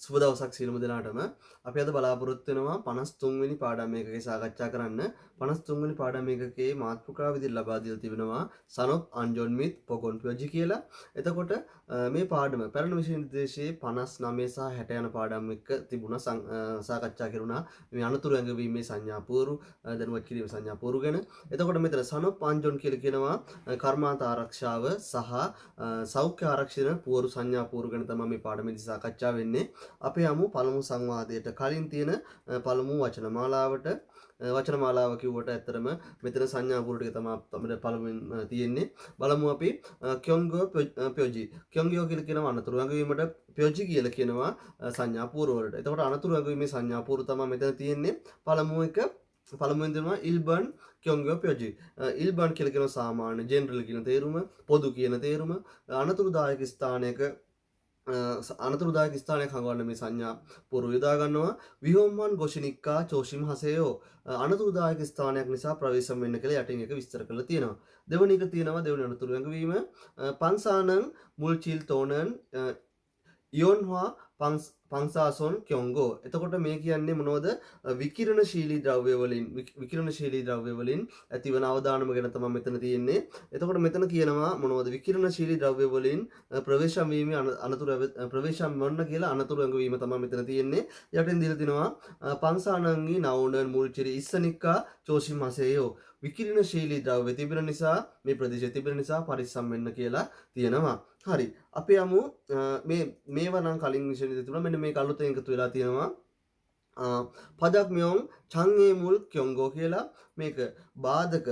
සුබ දවසක් සියලුම දෙනාටම. අපි අද බලාපොරොත්තු වෙනවා 53 වෙනි පාඩම් එකකේ සාකච්ඡා කරන්න. 53 වෙනි පාඩම් එකකේ මාතෘකාව විදිහට ලබා දීලා තිබෙනවා සනොප් අන්ජොන් මිත් පොකොන් පියජි කියලා. එතකොට මේ පාඩම පැරණි විෂය නිර්දේශයේ 59 සහ 60 යන පාඩම් එක තිබුණා සාකච්ඡා කරුණා. මේ අනතුරු ඇඟවීමේ සංඥා පෝරු දැනුවත් කිරීම සංඥා පෝරු ගැන. එතකොට මෙතන සනොප් අන්ජොන් කියලා කියනවා කර්මාන්ත ආරක්ෂාව සහ සෞඛ්‍ය ආරක්ෂණ පෝරු සංඥා පෝරු ගැන තමයි මේ පාඩමේදී සාකච්ඡා වෙන්නේ. අපි යමු පළමු සංවාදයට කලින් තියෙන පළමු වචන මාලාව කිව්වට ඇත්තරම මෙතන සංඥා පෝරු ටික තමයි අපිට පළමුවෙන් තියෙන්නේ. බලමු අපි kyonggo pyoji. kyonggo කියලා කියනවා අනතුරු ඇඟවීමට, pyoji කියලා කියනවා සංඥා පෝරු වලට. එතකොට අනතුරු ඇඟවීමේ සංඥා පෝරු තමයි මෙතන තියෙන්නේ. පළමුවෙන් දෙනවා ඉල්බන් kyonggo pyoji. ඉල්බන් කියලා කියන සාමාන්‍ය ජෙනරල් කියන තේරුම, පොදු කියන තේරුම, අනතුරුදායක ස්ථානයක් හඟවන්න මේ සංඥා පෝරු යොදා ගන්නවා. විහොම්මන් ගොෂිනික්කා චෝෂිම් හසයෝ. අනතුරුදායක ස්ථානයක් නිසා ප්‍රවේශම් වෙන්න කියලා යටින් එක විස්තර කරලා තියෙනවා. දෙවෙනි එක තියෙනවා දෙවෙනි අනතුරු ඇඟවීම පන්සානං මුල්චිල් තෝනන් ඉයොන්හා පංසාසොන් kyonggo. එතකොට මේ කියන්නේ මොනවද? විකිරණශීලී ද්‍රව්‍ය වලින් ඇතිවන අවදානම ගැන තමයි මෙතන තියෙන්නේ. එතකොට මෙතන කියනවා මොනවද? විකිරණශීලී ද්‍රව්‍ය වලින් ප්‍රවේශම් වීමේ ප්‍රවේශම් වන්න කියලා අනතුරු ඇඟවීම තමයි මෙතන තියෙන්නේ. යටින් දීලා තිනවා පංසානංගි නවුනන් මුල්චිරි ඉස්සනික්කා චෝෂිම් හසයෝ. විකිරණශීලී ද්‍රව්‍ය තිබෙන නිසා මේ ප්‍රදේශයේ තිබෙන නිසා පරිස්සම් වෙන්න කියලා තියෙනවා. හරි. අපි යමු මේවා නම් කලින් විෂයෙදි තිබුණා. මෙන්න මේක අලුතෙන් එකතු වෙලා තියෙනවා. පදක් මෙයොන් චංගේ මුල් kyonggo කියලා මේක බාධක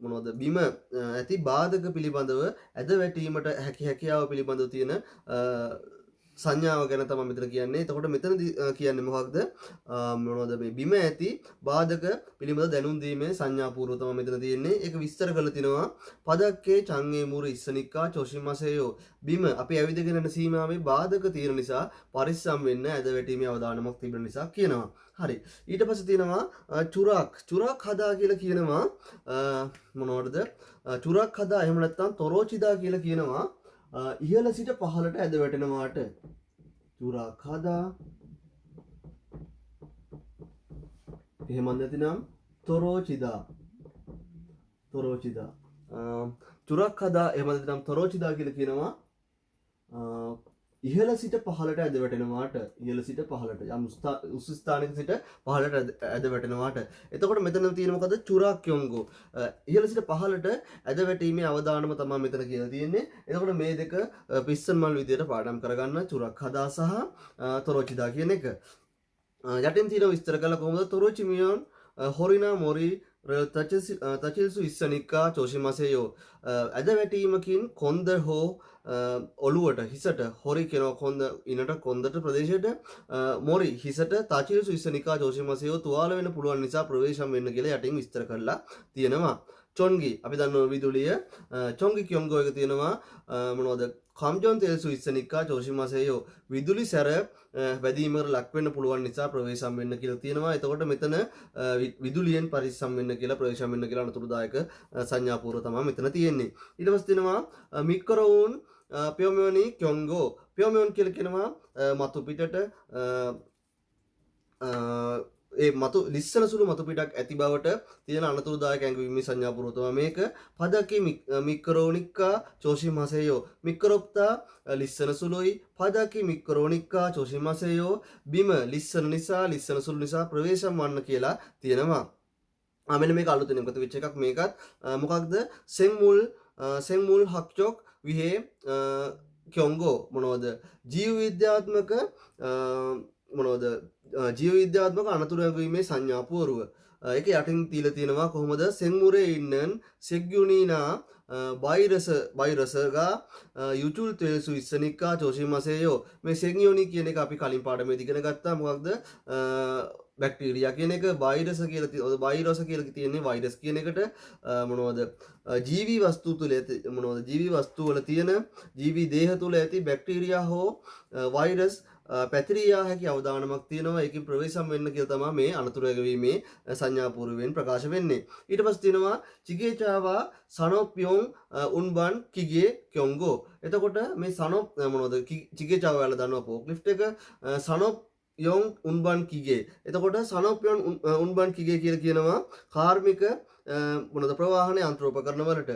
මොනවද බිම ඇති බාධක පිළිබඳව ඇද වැටීමට හැකියාව පිළිබඳව තියෙන සංඥාව ගැන තමයි මෙතන කියන්නේ. එතකොට මෙතනදී කියන්නේ මොකක්ද? මොනවද මේ බිම ඇති බාධක පිළිබඳ දැනුම් දීමේ සංඥා පූර්ව තමයි මෙතන තියෙන්නේ. ඒක විස්තර කරලා තිනවා. පදක්කේ චංගේ මුර ඉස්සනික්කා චෝෂිමසයෝ. බිම අපි ඇවිදගෙන යන සීමාවේ බාධක තියෙන නිසා පරිස්සම් වෙන්න ඇද වැටීමේ අවදානමක් තිබෙන නිසා කියනවා. හරි. ඊට පස්සේ තියෙනවා චුරක් හදා කියලා කියනවා මොනවටද? චුරක් හදා එහෙම නැත්නම් තොරෝචිදා කියලා කියනවා ඉහළ සිට පහළට ඇද වැටෙනවාට. චුරක් හදා එහෙම නැතිනම් තොරෝචිදා චුරක් හදා එහෙම නැතිනම් තොරෝචිදා කියලා කියනවා ඉහළ සිට පහළට ඇද වැටෙනවාට. ඉහළ සිට පහළට යම් උස් ස්ථානයක සිට පහළට ඇද වැටෙනවාට. එතකොට මෙතන තියෙන මොකද? චුරක් kyonggo. ඉහළ සිට පහළට ඇද වැටීමේ අවදානම තමයි මෙතන කියලා තියෙන්නේ. එතකොට මේ දෙක පිස්සන් මල් විදියට පාඩම් කරගන්න චුරක් හදා සහ තොරෝචිදා කියන එක. යටින් තියෙන විස්තර කළා කොහොමද? තොරෝචි මියොන් හොරිනා මොරි තචිල්සු ඉස්සනික්කා චෝෂිමසයෝ. ඇද වැටීමකින් කොන්ද හෝ ඔළුවට හිසට හොරි කෙනෝ කොන්ද ඉනට කොන්දට ප්‍රදේශයට මොරි හිසට තචිල්සු ඉස්සනිකා චෝෂිමසයෝ තුවාල වෙන්න පුළුවන් නිසා ප්‍රවේශම් වෙන්න කියලා යටින් විස්තර කරලා තියෙනවා. චොන්ගි අපි දන්නවා විදුලිය. චොන්ගි kyonggo එක තියෙනවා මොනවද? කම්ජොන් තෙල්සු ඉස්සනික්කා චෝෂිමසයෝ. විදුලි සැර වැදීමකට ලක් වෙන්න පුළුවන් නිසා ප්‍රවේශම් වෙන්න කියලා තියෙනවා. එතකොට මෙතන විදුලියෙන් පරිස්සම් වෙන්න කියලා ප්‍රවේශම් වෙන්න කියලා අනතුරුදායක සංඥා පූර්ව තමයි මෙතන තියෙන්නේ. ඊට පස්සේ තියෙනවා මික්කරෝන් පියොමෝනි kyonggo. පියොමෝන් කියලා කියනවා මතු පිටට ඒ මතු ලිස්සන සුළු මතු පිටක් ඇති බවට තියෙන අනතුරුදායක ඇඟවීමේ සංඥා පූර්ව තමයි මේක. පදකේ මික්කරෝනික්කා චෝෂිමසයෝ. මික්කරොප්තා ලිස්සන සුළුයි. පදකේ මික්කරෝනික්කා චෝෂිමසයෝ. බිම ලිස්සන සුළු නිසා ප්‍රවේශම් වන්න කියලා තියෙනවා. මෙන්න මේක අලුතෙන් එකතු වෙච්ච එකක්. මේකත් මොකක්ද? සෙන්මුල් හක්චොක් විහේ kyonggo. මොනවද? ජීව විද්‍යාත්මක අනතුරු ඇඟවීමේ සංඥා පූර්ව. ඒක යටින් තියලා තියෙනවා කොහොමද? සෙන්මුරේ ඉන්නන් සෙග්යුනිනා වෛරසගා යුචුල් තෙල්සු ඉස්සනික්කා චෝෂිමසයෝ. මේ සෙග්යුනි කියන එක අපි කලින් පාඩමේදී ඉගෙන ගත්තා. මොකක්ද? බැක්ටීරියා කියන එක වෛරස කියලා තියෙන්නේ වෛරස් කියන එකට මොනවද? ජීවී වස්තු තුළ ජීවී වස්තු වල තියෙන ජීවී දේහ තුළ ඇති බැක්ටීරියා හෝ වෛරස් පැතිරියා හැකි අවදානමක් තියෙනවා. ඒකෙන් ප්‍රවේශම් වෙන්න කියලා තමයි මේ අනතුරු ඇගවීමේ සංඥා පූර්වයෙන් ප්‍රකාශ වෙන්නේ. ඊට පස්සේ තියෙනවා චිගේචාවා සනොප්යොන් උන්බන් කිගේ කියොන්ගෝ. එතකොට මේ සනොප් මොනවද චිගේචාවා වල දන්නවා ෆෝක්ලිෆ්ට් එක සනොප් යොන් උන්බන් කිගේ. එතකොට සනොප් යොන් උන්බන් කිගේ කියලා කියනවා කාර්මික මොනවද ප්‍රවාහන යන්ත්‍රෝපකරණ වලට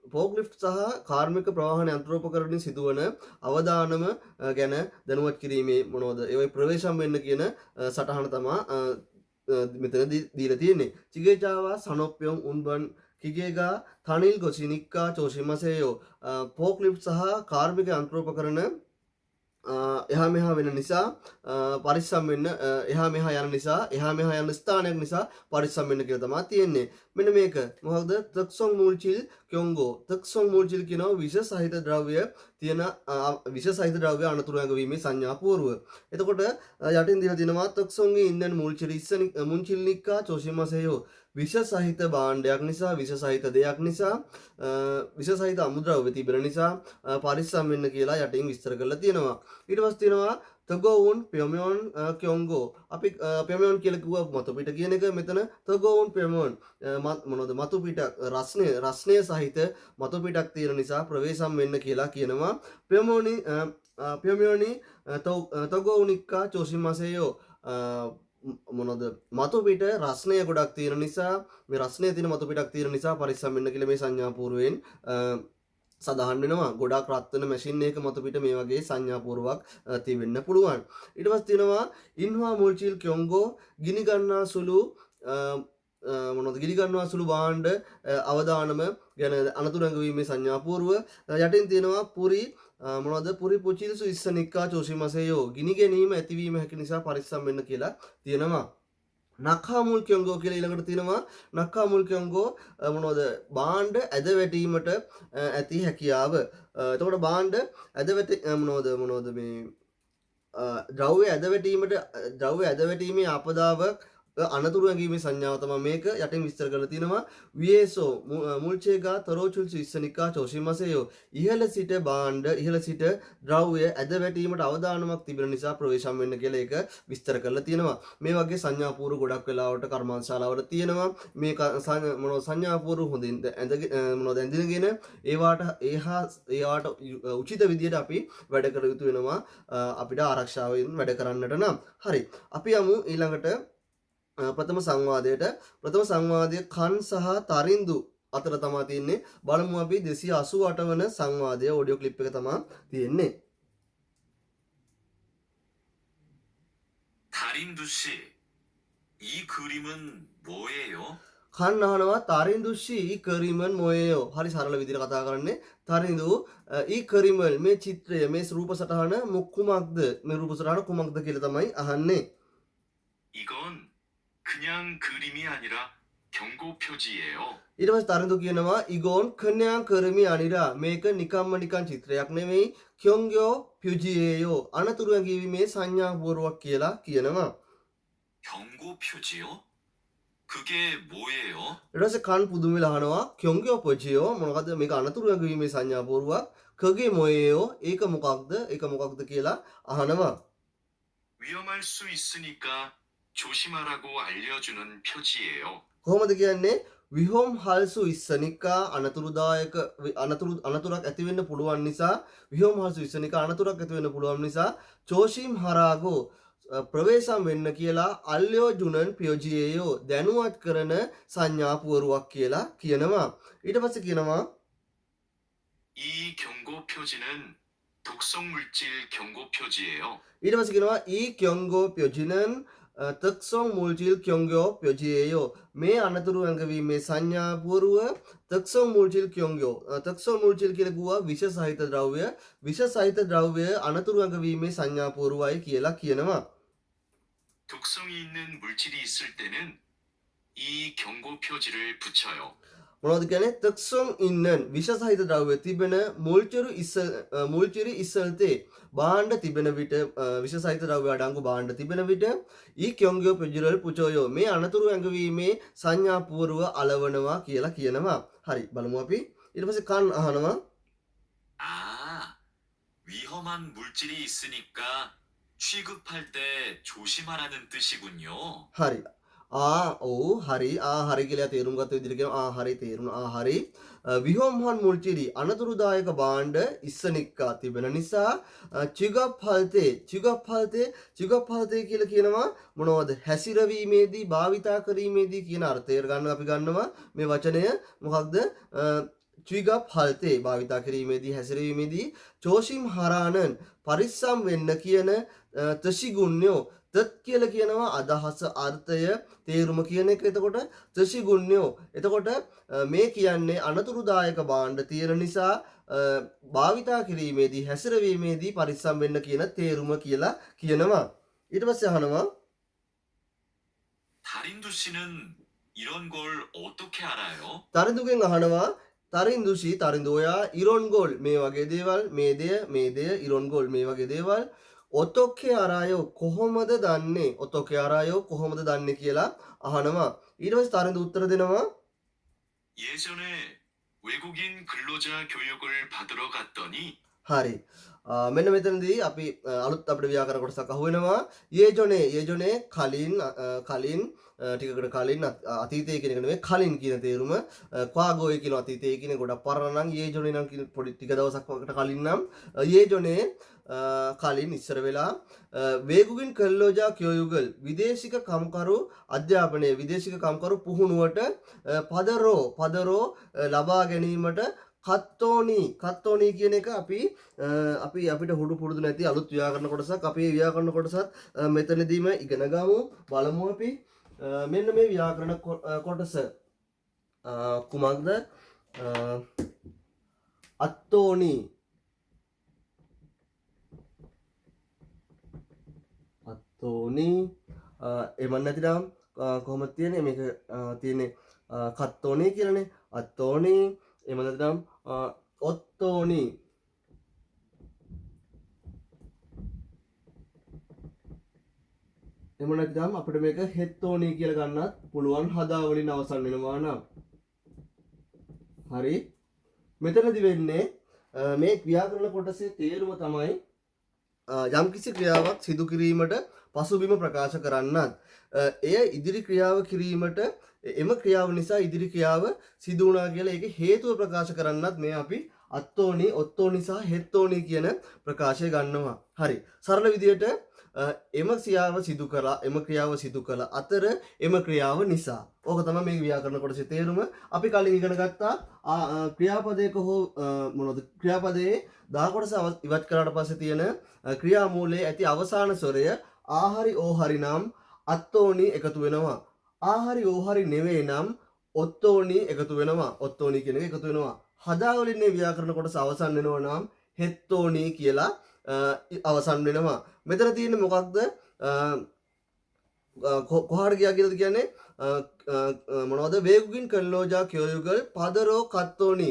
ෆෝක්ලිෆ්ට් සහ කාර්මික ප්‍රවාහන යන්ත්‍රෝපකරණින් සිදුවන අවදානම ගැන දැනුවත් කිරීමේ මොනවද ඒ ප්‍රවේශම් වෙන්න කියන සටහන තමා මෙතන දීලා තියෙන්නේ. චිගේචාවා සනොප්යොන් උන්බන් කිගේගා තනිල් ගොසිනික්කා චෝෂිමසේයෝ ෆෝක්ලිෆ්ට් සහ කාර්මික යන්ත්‍රෝපකරණ එහා මෙහා වෙන නිසා පරිස්සම් වෙන්න එහා මෙහා යන නිසා එහා මෙහා යන ස්ථානයක් නිසා පරිස්සම් වෙන්න කියලා තමයි තියෙන්නේ. මෙන්න මේක මොකක්ද තක්සොන් මූල්චිල් කියොන්ගෝ. තක්සොන් මූල්චිල් කියනවා විෂ සහිත ද්‍රව්‍ය තියෙන විෂ සහිත ද්‍රව්‍ය අනතුරු ඇඟවීමේ සංඥා පූර්ව. එතකොට යටින් දීලා තියෙනවා තක්සොන්ගේ ඉන්දන් මූල්චිල් මුන්චිල්නික්කා චෝෂිමසේයෝ විෂ සහිත භාණ්ඩයක් නිසා විෂ සහිත දෙයක් නිසා විෂ සහිත අමුද්‍රව්‍ය තිබෙන නිසා පරිස්සම් වෙන්න කියලා යටින් විස්තර කරලා තියෙනවා. ඊට පස්සේ තියෙනවා තගෝවුන් පෙමියොන් කියොන්ගෝ. අපි පෙමියොන් කියලා කිව්වා මතු පිට කියන එක. මෙතන තගෝවුන් පෙමියොන් මොනවද මතු පිට රස්නය සහිත මතු පිටක් තියෙන නිසා ප්‍රවේශම් වෙන්න කියලා කියනවා. පෙමියොනි තගෝවුනික්කා චෝෂිමසේයෝ මොනවද මතු පිට රස්නය ගොඩක් තියෙන නිසා මේ රස්නය තියෙන මතු පිටක් තියෙන නිසා පරිස්සම් වෙන්න කියලා මේ සංඥා පූර්වයෙන් සඳහන් වෙනවා. ගොඩක් රත් වෙන මැෂින් එකක මතු පිට මේ වගේ සංඥා පූර්වයක් තිබෙන්න පුළුවන්. ඊට පස්සේ තියෙනවා ඉන්හා මුල්චිල් කියොන්ගෝ ගිනි ගන්නා සුළු මොනවද ගිනි ගන්නා සුළු භාණ්ඩ අවදානම ගැන අනතුරු ඇඟවීමේ සංඥා පූර්ව. යටින් තියෙනවා පුරි මොනවද පුරි පුචිල්සු ඉස්සනික්කා චෝෂිමසේයෝ ගිනි ගැනීම ඇතිවීම හැකි නිසා පරිස්සම් වෙන්න කියලා තියෙනවා. නක්හා මුල් කියොන්ගෝ කියලා ඊළඟට තියෙනවා. නක්හා මුල් කියොන්ගෝ මොනවද භාණ්ඩ ඇද වැටීමට ඇති හැකියාව. එතකොට භාණ්ඩ ඇද මොනවද මේ ද්‍රව්‍ය ඇද වැටීමේ ආපදාවක් අනතුරු ඇඟීමේ සංඥාව තමයි මේක යටින් විස්තර කරලා තියෙනවා. වියේසෝ මුල්චේගා තරෝචුල්සු ඉස්සනිකා චෝෂිමසේයෝ ඉහළ සිට භාණ්ඩ ඉහළ සිට ද්‍රව්‍ය ඇද වැටීමට අවදානමක් තිබෙන නිසා ප්‍රවේශම් වෙන්න කියලා ඒක විස්තර කරලා තියෙනවා. මේ වගේ සංඥා පූර්ව ගොඩක් වෙලාවට කර්මාන්තශාලාවල තියෙනවා. මේ සංඥා පූර්ව හොඳින් ඇඳගෙන ඒවාට උචිත විදියට අපි වැඩ කර යුතු වෙනවා අපිට ආරක්ෂාවෙන් වැඩ කරන්නට නම්. හරි අපි යමු ඊළඟට ප්‍රථම සංවාදයට. ප්‍රථම සංවාදය කන් සහ තරින්දු අතර තමා තියෙන්නේ. බලමු අපි 288 වන සංවාදය ඔඩියෝ ක්ලිප් එක තමා තියෙන්නේ. 다린두 씨, 이 그림은 뭐예요? කන් අහනවා තරින්දු 씨 이 කරිමන් මොයේයෝ. හරි සරල විදිහට කතා කරන්නේ. තරින්දු 이 කරිමල් මේ චිත්‍රය මේ රූප සටහන කුමක්ද? මේ රූප සටහන කුමක්ද කියලා තමයි අහන්නේ. 이건 그냥 그림이 아니라 경고 표지예요. ඊට පස්සේ තරින්දු කියනවා 이건 그냥 그림이 아니라 මේක නිකම්ම නිකන් චිත්‍රයක් නෙමෙයි kyongyo pyuji예요. අනතුරු ඇඟීමේ සංඥා පූර්වයක් කියලා කියනවා. 경고 표지요? 그게 뭐예요? ඊට පස්සේ කන් පුදුම වෙලා අහනවා kyongyo pyuji요 මොනවද මේක අනතුරු ඇඟීමේ සංඥා පූර්වයක්. 그게 뭐예요? ඒක මොකක්ද කියලා අහනවා. 위험할 수 있으니까 조심하라고 알려주는 표지예요. කොහොමද කියන්නේ? විහොම් හල්සු ඉස්සනිකා අනතුරක් ඇති වෙන්න පුළුවන් නිසා විහොම් හල්සු ඉස්සනිකා අනතුරක් ඇති වෙන්න පුළුවන් නිසා චෝෂිම් හරාගෝ ප්‍රවේශම් වෙන්න කියලා අල්යෝ ජුනන් පියෝජියේයෝ දැනුවත් කරන සංඥා පුවරුවක් කියලා කියනවා. ඊට පස්සේ කියනවා 이 경고 표지는 독성 물질 경고 표지예요. ඊට පස්සේ කියනවා 이 경고 표지는 තක්සොන් මුල්චිල් කියොන්ගෝ ප්‍රජියේයෝ මේ අනතුරු ඇඟවීමේ සංඥා පුවරුව තක්සොන් මුල්චිල් කියොන්ගෝ. තක්සොන් මුල්චිල් කියලා කිව්වා විෂ සහිත ද්‍රව්‍ය අනතුරු ඇඟවීමේ සංඥා පුවරුවයි කියලා කියනවා. 독성이 있는 물질이 있을 때는 이 경고 표지를 붙여요. මොනවද කියන්නේ? තක්සොන් ඉන්නන් විෂ සහිත ද්‍රව්‍ය තිබෙන මුල්චිරි ඉස්සල්තේ භාණ්ඩ තිබෙන විට විෂ සහිත ද්‍රව්‍ය අඩංගු භාණ්ඩ තිබෙන විට ඊ කියොන්ගෝ ප්‍රජිරල් පුචෝයෝ මේ අනතුරු ඇඟවීමේ සංඥා පුවරුව අලවනවා කියලා කියනවා. හරි බලමු අපි. ඊට පස්සේ කන් අහනවා 아, 위험한 물질이 있으니까 취급할 때 조심하라는 뜻이군요. හරි. ඔව් හරි හරි කියලා තේරුම් ගත්ත විදිහට කියනවා හරි තේරුණා හරි විහොම්හන් මුල්චිරි අනතුරුදායක භාණ්ඩ ඉස්සනික්කා තිබෙන නිසා චිගප්හල්තේ කියලා කියනවා මොනවද හැසිරවීමේදී භාවිතා කිරීමේදී කියන අර්ථය ගන්න අපි ගන්නවා මේ වචනය මොකක්ද චිගප්හල්තේ භාවිතා කිරීමේදී හැසිරවීමේදී චෝෂිම් හරානන් පරිස්සම් වෙන්න කියන තෂිගුණ්‍යෝ තත් කියලා කියනවා අදහස අර්ථය තේරුම කියන එක. එතකොට ත්‍රිශිගුණ්‍යෝ එතකොට මේ කියන්නේ අනතුරුදායක භාණ්ඩ තියෙන නිසා භාවිතා කිරීමේදී හැසිරවීමේදී පරිස්සම් වෙන්න කියන තේරුම කියලා කියනවා. ඊට පස්සේ අහනවා 다린두 씨는 이런 걸 어떻게 알아요? තරිඳුගෙන් අහනවා තරිඳුයා ඉරොන්ගෝල් මේ වගේ දේවල් මේ දෙය ඉරොන්ගෝල් මේ වගේ දේවල් ඔතොක්කේ අරායෝ කොහොමද දන්නේ ඔතොක්කේ අරායෝ කොහොමද දන්නේ කියලා අහනවා. ඊට පස්සේ තරිඳු උත්තර දෙනවා 예전에 외국인 근로자 교육을 받으러 갔더니 හරි. මෙන්න මෙතනදී අපි අලුත් අපිට ව්‍යාකරණ කොටසක් අහුවෙනවා. යේජොනේ කලින් ටිකකට කලින් අතීතයේ කියන එක නෙමෙයි කලින් කියන තේරුම ක්වාගෝයි කියන අතීතයේ කියන ගොඩක් පරණ නම් යේජොනේ නම් කියන පොඩි ටික දවසක් වකට කලින් නම් යේජොනේ කලින් ඉස්සර වෙලා වේගුගින් කල්ලෝජා කියෝයුගල් විදේශික කම්කරු අධ්‍යාපනයේ විදේශික කම්කරු පුහුණුවට පදරෝ ලබා ගැනීමට කත්තෝනි කියන එක අපිට හුඩු පුරුදු නැති අලුත් ව්‍යාකරණ කොටසක් අපේ ව්‍යාකරණ කොටසත් මෙතනදීම ඉගෙන ගමු බලමු අපි මෙන්න මේ ව්‍යාකරණ කොටස කුමක්ද අත්තෝනි එමන් නැතිනම් කොහොමද තියෙන්නේ මේක තියෙන්නේ කත්තෝනි කියලානේ අත්තෝනි එමන් නැතිනම් ඔත්තෝනි එමන් නැතිනම් අපිට මේක හෙත්තෝනි කියලා ගන්නත් පුළුවන් හදා වලින් අවසන් වෙනවා නම් හරි මෙතනදි වෙන්නේ මේ ව්‍යාකරණ කොටසේ තේරුම තමයි යම්කිසි ක්‍රියාවක් සිදු කිරීමට පසුබිම ප්‍රකාශ කරන්නත් එය ඉදිරි ක්‍රියාව කිරීමට එම ක්‍රියාව නිසා ඉදිරි ක්‍රියාව සිදු වුණා කියලා ඒක හේතුව ප්‍රකාශ කරන්නත් මේ අපි අත්තෝනි ඔත්තෝනි සහ හෙත්තෝනි කියන ප්‍රකාශය ගන්නවා. හරි. සරල විදියට එම ක්‍රියාව සිදු කළ අතර එම ක්‍රියාව නිසා. ඕක තමයි මේ ව්‍යාකරණ කොටසේ තේරුම. අපි කලින් ඉගෙන ගත්තා ක්‍රියාපදයක හෝ මොනවද ක්‍රියාපදයේ දා කොටස ඉවත් කරාට පස්සේ තියෙන ක්‍රියාමූලයේ ඇති අවසාන ස්වරය ආහරි ඕහරි නම් අත්තෝනි එකතු වෙනවා. ආහරි ඕහරි නෙවෙයි නම් ඔත්තෝනි එකතු වෙනවා. ඔත්තෝනි කියන එක එකතු වෙනවා. හදාවලින් මේ ව්‍යාකරණ කොටස අවසන් වෙනවා නම් හෙත්තෝනි කියලා අවසන් වෙනවා. මෙතන තියෙන්නේ මොකක්ද? කොහාට ගියා කියලාද කියන්නේ මොනවද වේගුගින් කල්ලෝජා කියෝයුගල් පදරෝ කත්තෝනි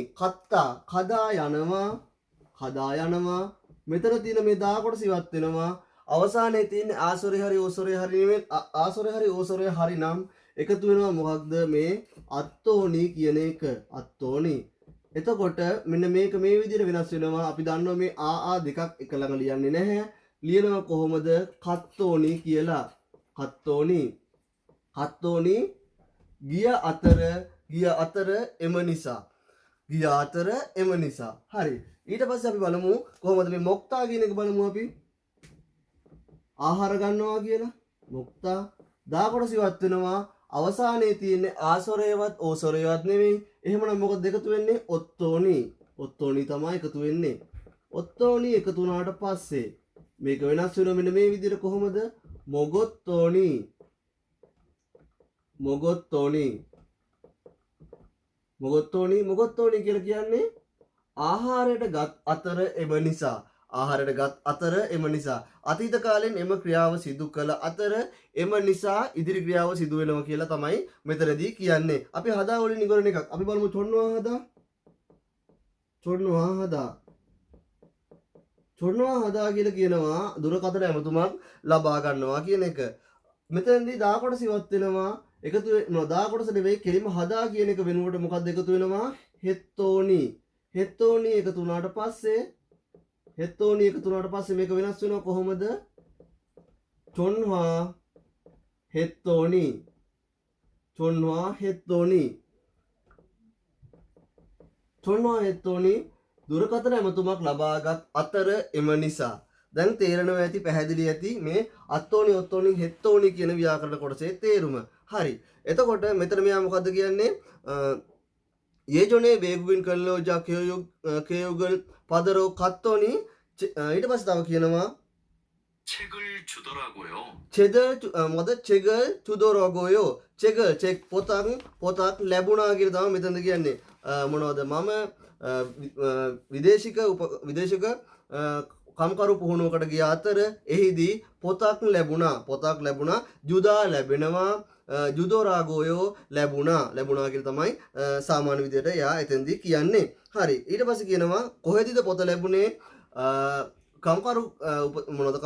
කදා යනවා මෙතන තියෙන මේ දා කොටස ඉවත් වෙනවා. අවසානයේ තියෙන ආසොරේ හරි ඕසොරේ හරි නෙමෙයි ආසොරේ හරි ඕසොරේ හරි නම් එකතු වෙනවා මොකක්ද මේ අත්තෝනි කියන එක අත්තෝනි. එතකොට මෙන්න මේක මේ විදිහට වෙනස් වෙනවා. අපි දන්නවා මේ ආ දෙකක් එක ළඟ ලියන්නේ නැහැ. ලියනවා කොහොමද කත්තෝනි කියලා. කත්තෝනි ගිය අතර එම නිසා. හරි. ඊට පස්සේ අපි බලමු කොහොමද මේ මොක්තා කියන එක බලමු අපි. ආහාර ගන්නවා කියලා මොක්තා දා කොටස ඉවත් වෙනවා. අවසානයේ තියෙන ආසොරේවත් ඕසොරේවත් නෙවෙයි. එහෙමනම් මොකද එකතු වෙන්නේ? ඔත්තෝනි තමයි එකතු වෙන්නේ. ඔත්තෝනි එකතු වුණාට පස්සේ මේක වෙනස් වෙනවා මෙන්න මේ විදිහට කොහොමද? මොගොත්තෝනි කියලා කියන්නේ ආහාරයට ගත් අතර එම නිසා අතීත කාලෙන් එම ක්‍රියාව සිදු කළ අතර එම නිසා ඉදිරි ක්‍රියාව සිදු වෙනවා කියලා තමයි මෙතනදී කියන්නේ. අපි හදා වලින් ඉගොරන එකක්. අපි බලමු චොන්නවා හදා කියලා කියනවා දුරකථන ඇමතුමක් ලබා ගන්නවා කියන එක. මෙතනදී දා කොටස ඉවත් වෙනවා. එකතු වෙනවා දා කොටස නෙවෙයි කෙලින්ම හදා කියන එක වෙනුවට මොකක්ද එකතු වෙනවා? හෙත්තෝනි එකතු වුණාට පස්සේ මේක වෙනස් වෙනවා කොහොමද? චොන්වා හෙත්තෝනි චොන්වා හෙත්තෝනි චොන්වා හෙත්තෝනි දුරකථන ඇමතුමක් ලබාගත් අතර එම නිසා දැන් තේරෙනවා ඇති පැහැදිලි ඇති මේ අත්තෝනි ඔත්තෝනි හෙත්තෝනි කියන ව්‍යාකරණ කොටසේ තේරුම. හරි. එතකොට මෙතන මෙයා මොකද්ද කියන්නේ? 예전에 외국인 근로자 교육을 받으러 갔더니 ඊට පස්සේ තව කියනවා 책을 주더라고요. 책을 주더라고요. 책 පොතක් ලැබුණා කියලා තමයි මෙතනද කියන්නේ. මොනවද මම විදේශික කම්කරු පුහුණුවකට ගිය අතර එහිදී පොතක් ලැබුණා ජුදා ලැබෙනවා ජුදෝරාගෝයෝ ලැබුණා කියලා තමයි සාමාන්‍ය විදිහට එයා එතෙන්දී කියන්නේ. හරි. ඊට පස්සේ කියනවා කොහෙදද පොත ලැබුණේ? කම්කරු මොනවද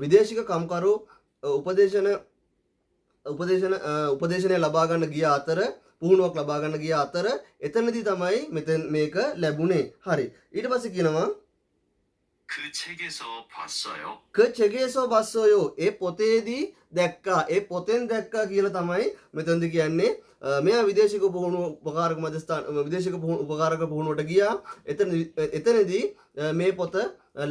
විදේශික කම්කරු උපදේශනය ලබා ගන්න ගිය අතර පුහුණුවක් ලබා ගන්න ගිය අතර එතනදී තමයි මෙතන මේක ලැබුණේ. හරි. ඊට පස්සේ කියනවා 그 책에서 봤어요. 그 책에서 봤어요. ඒ පොතේදී දැක්කා. ඒ පොතෙන් දැක්කා කියලා තමයි මෙතනදී කියන්නේ. මෙයා විදේශික උපකාරක මධ්‍යස්ථාන විදේශික උපකාරක පුහුණුවට ගියා. එතනදී මේ පොත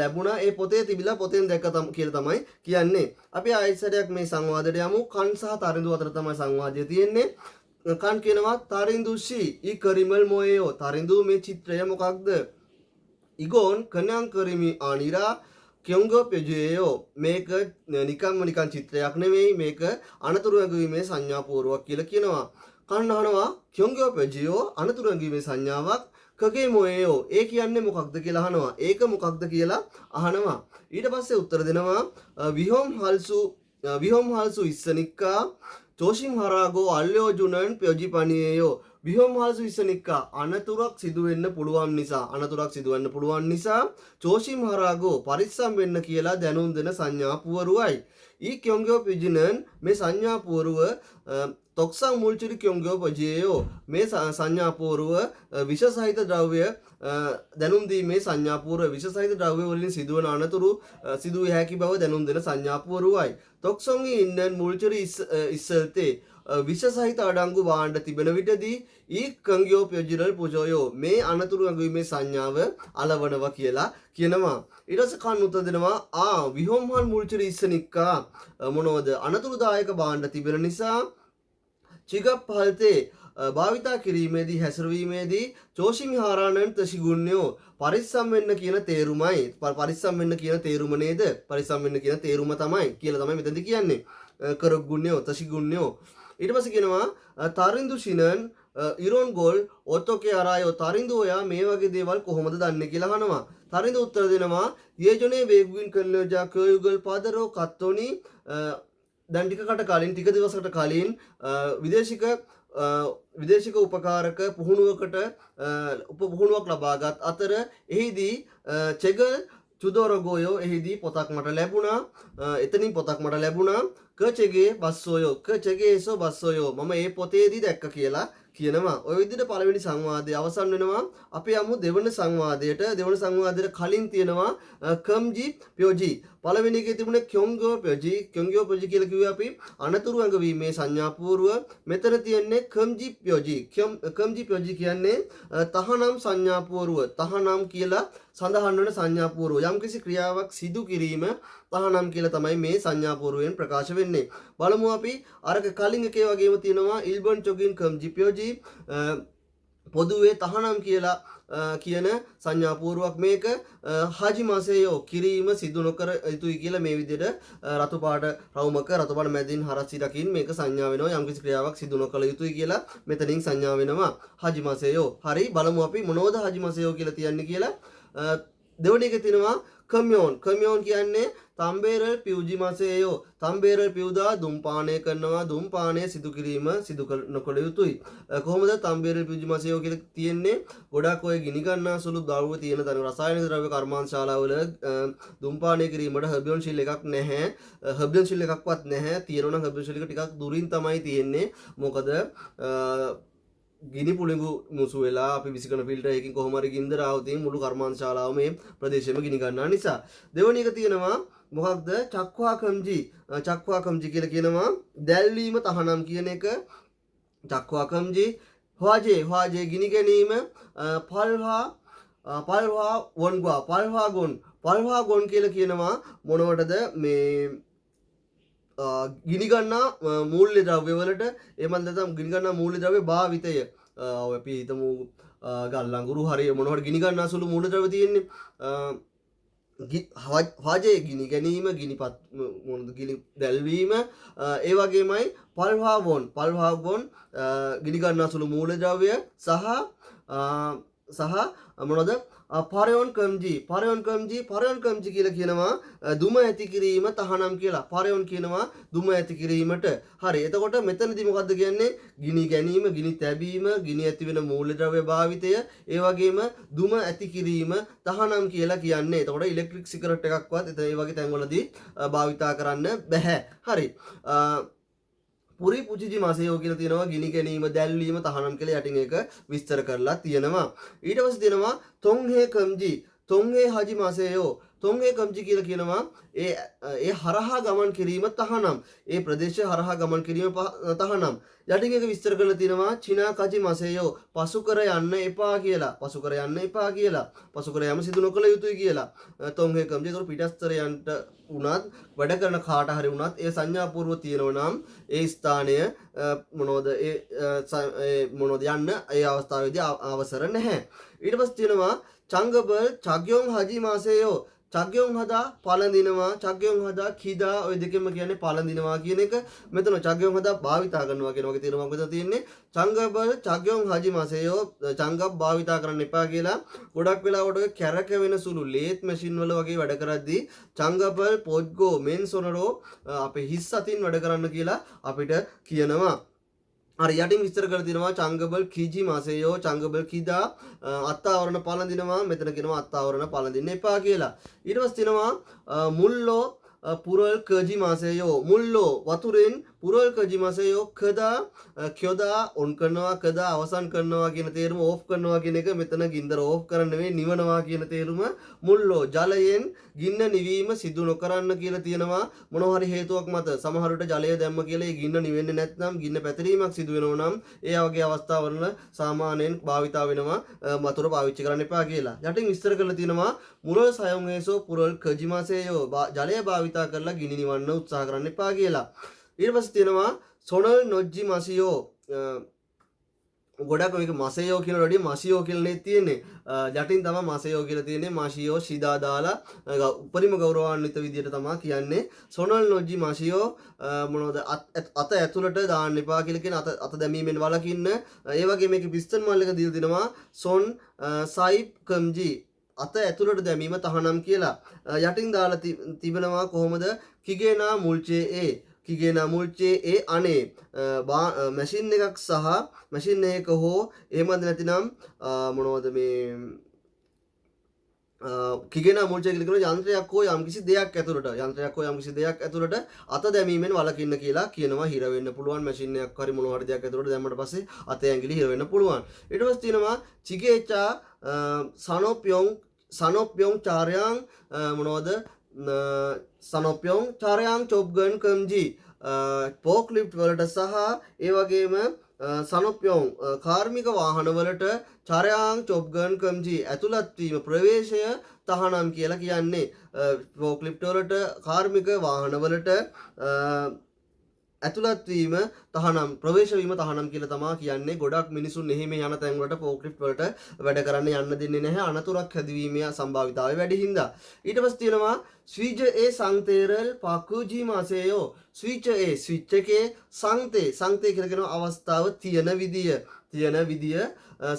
ලැබුණා. ඒ පොතේ තිබිලා පොතෙන් දැක්කා කියලා තමයි කියන්නේ. අපි ආයෙත් මේ සංවාදයට යමු. කන් සහ තරිඳු අතර තමයි සංවාදය තියෙන්නේ. කන් කියනවා තරිඳුෂි ඊ කරිමල් මොයෝ. තරිඳු මේ චිත්‍රය මොකක්ද? 이건 그냥 그림이 아니라 경고표지예요. මේක නිකන් චිත්‍රයක් නෙවෙයි. මේක අනතුරු ඇඟවීමේ සංඥාපූර්වක කියලා කියනවා. කන්න අහනවා 경고표지요 අනතුරු ඇඟවීමේ සංඥාවක්. 그게 뭐예요? ඒ කියන්නේ මොකක්ද කියලා අහනවා. ඒක මොකක්ද කියලා අහනවා. ඊට පස්සේ උත්තර දෙනවා 위험할 수 있으니까 조심하라고 알려주는 표지판이에요. විහෝමහල් සුවිසනික්කා අනතුරක් සිදුවෙන්න පුළුවන් නිසා 조심하라고 පරිස්සම් වෙන්න කියලා දැනුම් දෙන සංඥා පුවරුවයි. 이 경고표지는 මේ සංඥා පුවරුව තොක්සං මුල්චිරි 경고표지예요. මේ සංඥා පුවරුව විෂ සහිත ද්‍රව්‍ය දැනුම් දීමේ සංඥා පුවරුව විෂ සහිත ද්‍රව්‍ය වලින් සිදුවන අනතුරු සිදුවිය හැකි බව දැනුම් දෙන සංඥා පුවරුවයි. තොක්සොන්ගේ ඉන්න මුල්චිරි ඉස්සල්තේ විෂ සහිත අඩංගු භාණ්ඩ තිබෙන විටදී ඊ කංගියෝපයෝජිරල් පුජෝයෝ මේ අනතුරු ඇඟවීමේ සංඥාව අලවනවා කියලා කියනවා. ඊට පස්සේ කන් උත්තර දෙනවා විහෝම්හල් මුල්චිරි ඉස්සනික්කා මොනවද අනතුරුදායක භාණ්ඩ තිබෙන නිසා චිගප්පල්තේ භාවිතා කිරීමේදී හැසිරවීමේදී චෝෂිමිහාරාණන් තසිගුණ්‍යෝ පරිස්සම් වෙන්න කියන තේරුමයි. පරිස්සම් වෙන්න කියන තේරුම නේද? පරිස්සම් වෙන්න කියන තේරුම තමයි කියලා තමයි මෙතනදී කියන්නේ. කරගුණ්‍යෝ තසිගුණ්‍යෝ. ඊට පස්සේ කියනවා තරිඳුෂිනන් ඉරොන් ගෝල් ඔතෝකේ අරායෝ. තරිඳු ඔයා මේ වගේ දේවල් කොහොමද දන්නේ කියලා අහනවා. තරිඳු උත්තර දෙනවා 예전에 외국인 근로자 교육을 받으러 갔더니 දැන් ටික දවසකට කලින් විදේශික උපකාරක පුහුණුවක් ලබාගත් අතර එහිදී චෙගල් චුදෝරගෝයෝ එහිදී පොතක් මට ලැබුණා. එතනින් පොතක් මට ලැබුණා. කචෙගේ බස්සෝයෝ බස්සෝයෝ මම ඒ පොතේදී දැක්ක කියලා කියනවා. ඔය විදිහට පළවෙනි සංවාදය අවසන් වෙනවා. අපි යමු දෙවන සංවාදයට. දෙවන සංවාදයට කලින් තියෙනවා කම්ජි ප්‍යෝජි. පළවෙනි එකේ තිබුණේ kyongyo pyoji කියලා කිව්වේ අපි අනතුරු ඇඟවීමේ සංඥා පූර්ව. මෙතන තියෙන්නේ කම්ජි ප්‍යෝජි කියන්නේ තහනම් සංඥා පූර්ව. තහනම් කියලා සඳහන් වන සංඥා පූර්ව. යම්කිසි ක්‍රියාවක් සිදු කිරීම තහනම් කියලා තමයි මේ සංඥා පූර්වයෙන් ප්‍රකාශ වෙන්නේ. බලමු අපි අරක කලින් එකේ වගේම තියෙනවා ඉල්බන් චොගින් කම්ජි ප්‍යෝජි පොදුවේ තහනම් කියලා කියන සංඥා පූර්වයක්. මේක හාජිමාසයෝ කිරීම සිදු නොකර යුතුයි කියලා මේ විදිහට රතු පාට රවුමක රතු පාට මැදින් හරස් ඉරකින් මේක සංඥා වෙනවා. යම්කිසි ක්‍රියාවක් සිදු නොකළ යුතුයි කියලා මෙතනින් සංඥා වෙනවා හාජිමාසයෝ. හරි. බලමු අපි මොනවද හාජිමාසයෝ කියලා තියන්නේ කියලා. දෙවෙනි එක තියෙනවා කමියෝන් කියන්නේ තම්බේරල් පියුජිමාසයෝ. තම්බේරල් පියුදා දුම්පානය කරනවා. දුම්පානය සිදු කිරීම සිදු නොකළ යුතුයි. කොහොමද තම්බේරල් පියුජිමාසයෝ කියලා තියෙන්නේ? ගොඩක් ඔය ගිනි ගන්නා සුළු ද්‍රව්‍ය තියෙන තැන රසායනික ද්‍රව්‍ය කර්මාන්තශාලාවල දුම්පානය කිරීමට හර්බියොන් ශීල් එකක් නැහැ. හර්බියොන් ශීල් එකක්වත් නැහැ. තියෙනවා නම් හර්බියොන් ශීල් එක ටිකක් දුරින් තමයි තියෙන්නේ. මොකද ගිනි පුළඟු මුසු වෙලා අපි විසිකන ෆිල්ටර් එකකින් කොහොම හරි ගින්දර ආවොතින් මුළු කර්මාන්ත ශාලාව මේ ප්‍රදේශෙම ගිනි ගන්නා නිසා. දෙවෙනි එක තියෙනවා මොකක්ද? චක්වාකම්ජි කියලා කියනවා දැල්වීම තහනම් කියන එක. චක්වාකම්ජි හවාජේ ගිනි ගැනීම පල්වා වොන්ගවා පල්වා ගොන් කියලා කියනවා මොනවටද මේ ගිනි ගන්නා මූල්‍ය ද්‍රව්‍ය වලට එහෙම නැත්නම් ගිනි ගන්නා මූල්‍ය ද්‍රව්‍ය භාවිතය අපි හිතමු ගල් අඟුරු හරිය මොනවට ගිනි ගන්නා සුළු මූල්‍ය ද්‍රව්‍ය තියෙන්නේ හාජේ ගිනි ගැනීම ගිනිපත් මොනද ගිනි දැල්වීම ඒ වගේමයි පල්වා වොන් ගිනි ගන්නා සුළු මූල්‍ය ද්‍රව්‍ය සහ මොනවද පරයොන් කම්ජි කියලා කියනවා දුම ඇති කිරීම තහනම් කියලා. පරයොන් කියනවා දුම ඇති කිරීමට. හරි. එතකොට මෙතනදී මොකද්ද කියන්නේ? ගිනි ගැනීම, ගිනි තැබීම, ගිනි ඇති වෙන මූල්‍ය ද්‍රව්‍ය භාවිතය, ඒ වගේම දුම ඇති කිරීම තහනම් කියලා කියන්නේ. එතකොට ඉලෙක්ට්‍රික් සිගරට් එකක්වත් ඒ වගේ තැන්වලදී භාවිතා කරන්න බෑ. හරි. පුරි පුචිජි මාසයෝ කියලා තියෙනවා ගිනි ගැනීම දැල්වීම තහනම් කියලා යටින් එක විස්තර කරලා තියෙනවා. ඊට පස්සේ තියෙනවා තොන්හේ හජි මාසයෝ කියලා කියනවා ඒ හරහා ගමන් කිරීම තහනම්. ඒ ප්‍රදේශය හරහා ගමන් කිරීම තහනම්. යටින් එක විස්තර කරලා තියෙනවා චිනා කජි මාසයෝ පසු කර යන්න එපා කියලා. පසු කර යාම සිදු නොකළ යුතුයි කියලා. තොන්හේ කම්ජි ඒක පිටස්තරයන්ට උනත් වැඩ කරන කාට හරි උනත් ඒ සංඥාපූර්ව තියෙනවා නම් ඒ ස්ථානය මොනවද යන්න ඒ අවස්ථාවේදී අවසර නැහැ. ඊට පස්සේ තියෙනවා චංගබල් චග්යොන් හජි මාසයෝ චග්යොන් හදා පළඳිනවා චග්යොන් හදා කිදා ඔය දෙකෙන්ම කියන්නේ පළඳිනවා කියන එක. මෙතන චග්යොන් හදා භාවිතා කරනවා කියන වගේ තේරුමක් මෙතන තියෙන්නේ. චංගබල් චග්යොන් හජි මාසයෝ චංගබ් භාවිතා කරන්න එපා කියලා. ගොඩක් වෙලාවට ඔය කැරක වෙන සුළු ලේත් මැෂින් වල වගේ වැඩ කරද්දී චංගබල් පොඩ්ගෝ මෙන් සොනරෝ අපේ හිස් අතින් වැඩ කරන්න කියලා අපිට කියනවා. හරි යටින් විස්තර කරලා තියෙනවා චංගබල් කීජි මාසයෝ චංගබල් කිදා අත්තාවරණ පළඳිනවා. මෙතන කියනවා අත්තාවරණ පළඳින්න එපා කියලා. ඊට පස්සේ තියෙනවා මුල්ලෝ පුරල් කජි මාසයෝ මුල්ලෝ වතුරෙන් පුරල් කජි මාසයෝ කදා කියොදා ඔන් කරනවා කදා අවසන් කරනවා කියන තේරුම ඕෆ් කරනවා කියන එක. මෙතන ගින්දර ඕෆ් කරන්න නෙවෙයි නිවනවා කියන තේරුම. මුල්ලෝ ජලයෙන් ගින්න නිවීම සිදු නොකරන්න කියලා තියෙනවා. මොනවා හරි හේතුවක් මත සමහරවිට ජලය දැම්ම කියලා ඒ ගින්න නිවෙන්නේ නැත්නම් ගින්න පැතිරීමක් සිදු වෙනවා නම් ඒ වගේ අවස්ථාවල සාමාන්‍යයෙන් භාවිතා වෙනවා වතුර පාවිච්චි කරන්න එපා කියලා. යටින් විස්තර කරලා තියෙනවා මුරල් සයොන් හේසෝ පුරල් කජි මාසයෝ ජලය භාවිතා කරලා ගිනි නිවන්න උත්සාහ කරන්න එපා කියලා. ඊට පස්සේ තියෙනවා සොනල් නොජ්ජි මාසියෝ ගොඩක් මේක මාසයෝ කියන වලදී මාසියෝ කියලානේ තියෙන්නේ. යටින් තමයි මාසයෝ කියලා තියෙන්නේ. මාසියෝ ශිදා දාලා උපරිම ගෞරවාන්විත විදියට තමයි කියන්නේ. සොනල් නොජ්ජි මාසියෝ මොනවද අත ඇතුළට දාන්න එපා කියලා කියන අත දැමීමෙන් වළකින්න. ඒ වගේ මේක පිස්තන් මල් එක දීලා දෙනවා සොන් සයිප් කම්ජි අත ඇතුළට දැමීම තහනම් කියලා. යටින් දාලා තිබෙනවා කොහොමද කිගේනා මුල්චේ ඒ අනේ මැෂින් එකක් සහ මැෂින් එකක හෝ එහෙමද නැතිනම් මොනවද මේ කිගේනා මුල්චේ කියලා කියන යන්ත්‍රයක් හෝ යම්කිසි දෙයක් ඇතුළට අත දැමීමෙන් වළකින්න කියලා කියනවා. හිර වෙන්න පුළුවන් මැෂින් එකක් හරි මොනවා හරි දෙයක් ඇතුළට දැම්මට පස්සේ අතේ ඇඟිලි හිර වෙන්න පුළුවන්. ඊට පස්සේ තියෙනවා චිගේචා සනොප්යොන් චාර්යං මොනවද සනොප්යොන් චාර්යං චොප්ගන් කම්ජි පෝක්ලිප්ට් වලට සහ ඒ වගේම සනොප්යොන් කාර්මික වාහන වලට චාර්යං චොප්ගන් කම්ජි ඇතුළත් වීම ප්‍රවේශය තහනම් කියලා කියන්නේ. පෝක්ලිප්ට් වලට කාර්මික වාහන වලට ඇතුළත් වීම තහනම් ප්‍රවේශ වීම තහනම් කියලා තමයි කියන්නේ. ගොඩක් මිනිසුන් එහෙම යන තැන් වලට ෆෝක්ලිෆ්ට් වලට වැඩ කරන්න යන්න දෙන්නේ නැහැ. අනතුරක් හැදවීමේ සම්භාවිතාවය වැඩි හින්දා. ඊට පස්සේ තියෙනවා ස්විච් ඒ සංතේරල් පාකුජි මාසයෝ ස්විච් එකේ සංතේ කියලා කියන අවස්ථාව තියෙන විදිය